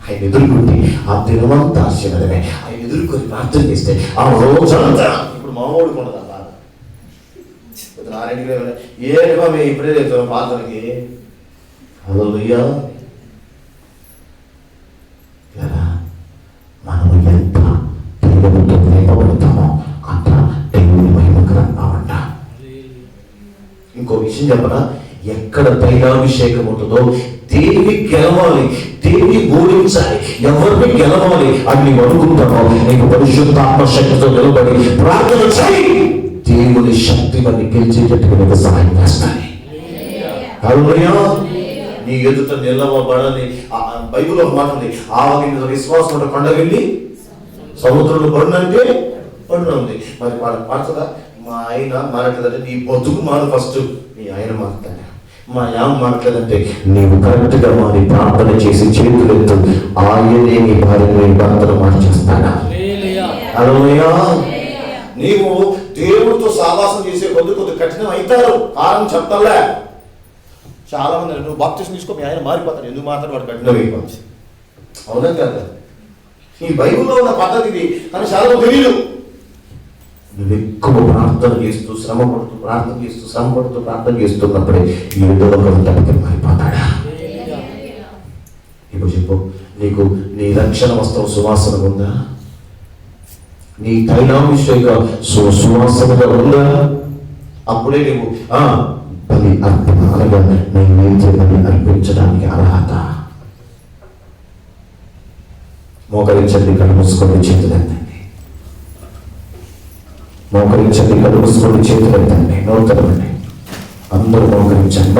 ఆయన ఎదుర్కొంటే ఆ దినమంతా ఆశీర్వాదమే. ఆయన ఎదుర్కొని ప్రార్థన చేస్తే ఆ రోజంతా ఇప్పుడు మామూలుగా ఉండదు అలా. 4 ఏమో మేము ఇప్పుడే చెప్తాం ప్రార్థనకి. హల్లెలూయా. మనము ఎంత దేవునితో లేపబడతామో అంత దేవుని మహిమకరంగా ఉంటాం. ఇంకో విషయం చెప్పనా, ఎక్కడ తైలాభిషేకం ఉంటుందో దేన్ని గెలవాలి, దేన్ని ఓడించాలి, ఎవరిని గెలవాలి అని నీవు అనుకుంటామో నీకు పరిశుద్ధాత్మ శక్తితో నిలబడి ప్రార్థన చేయి. దేవుని శక్తి వారిని గెలిచేటట్టుగా నీకు సహాయం చేస్తాయి. హల్లెలూయా. నీ ఎదుట నిలవబడని బైబిల్లో మాట ఉంది, ఆవగిన విశ్వాసం కొండ వెళ్ళి సముద్రంలో పడినంటే పడిన ఉంది. మరి వాళ్ళ పడుతుందా? మా ఆయన మారట్లేదంటే నీ బతుకు మారు, ఫస్ట్ నీ ఆయన మారుతాడు. మా యామ మారట్లేదంటే నీవు కరెక్ట్గా మారి ప్రార్థన చేసి చేతులెత్తు, ఆయనే నీ భార్యను నీ భర్తను మార్చేస్తాడా? హల్లెలూయా. నీవు దేవుడితో సావాసం చేసే కొద్ది కఠినం అవుతారు. కారణం చెప్తాలే. చాలా మంది నువ్వు బాప్తిసం తీసుకో, మీ ఆయన మారిపోతాడు. ఎందుకు మాత్రం వాడు కఠినం అయిపోతుంది. అవునా కదా? ఈ బైబిల్లో ఉన్న పద్ధతి ఇది, కానీ చాలా తెలియదు. నువ్వు ఎక్కువ ప్రార్థన చేస్తూ శ్రమ పడుతూ ప్రార్థన చేస్తున్నప్పుడే ఏదో ఒక తనకి మారిపోతాడా? ఇప్పుడు చెప్పు, నీకు నీ రక్షణ వస్త్రం సువాసన ఉందా? నీ తైలాభిషేక సువాసనగా ఉందా? అప్పుడే నీవు బలి అర్పణ అనగా నైవేద్య బలి అర్పించడానికి అర్హత. మోకరించండి, కళ్ళు మూసుకొని చేతులెత్తండి. మోకరించండి, కళ్ళు మూసుకొని చేతులెత్తండి. నోతరండి, అందరూ మోకరించండి.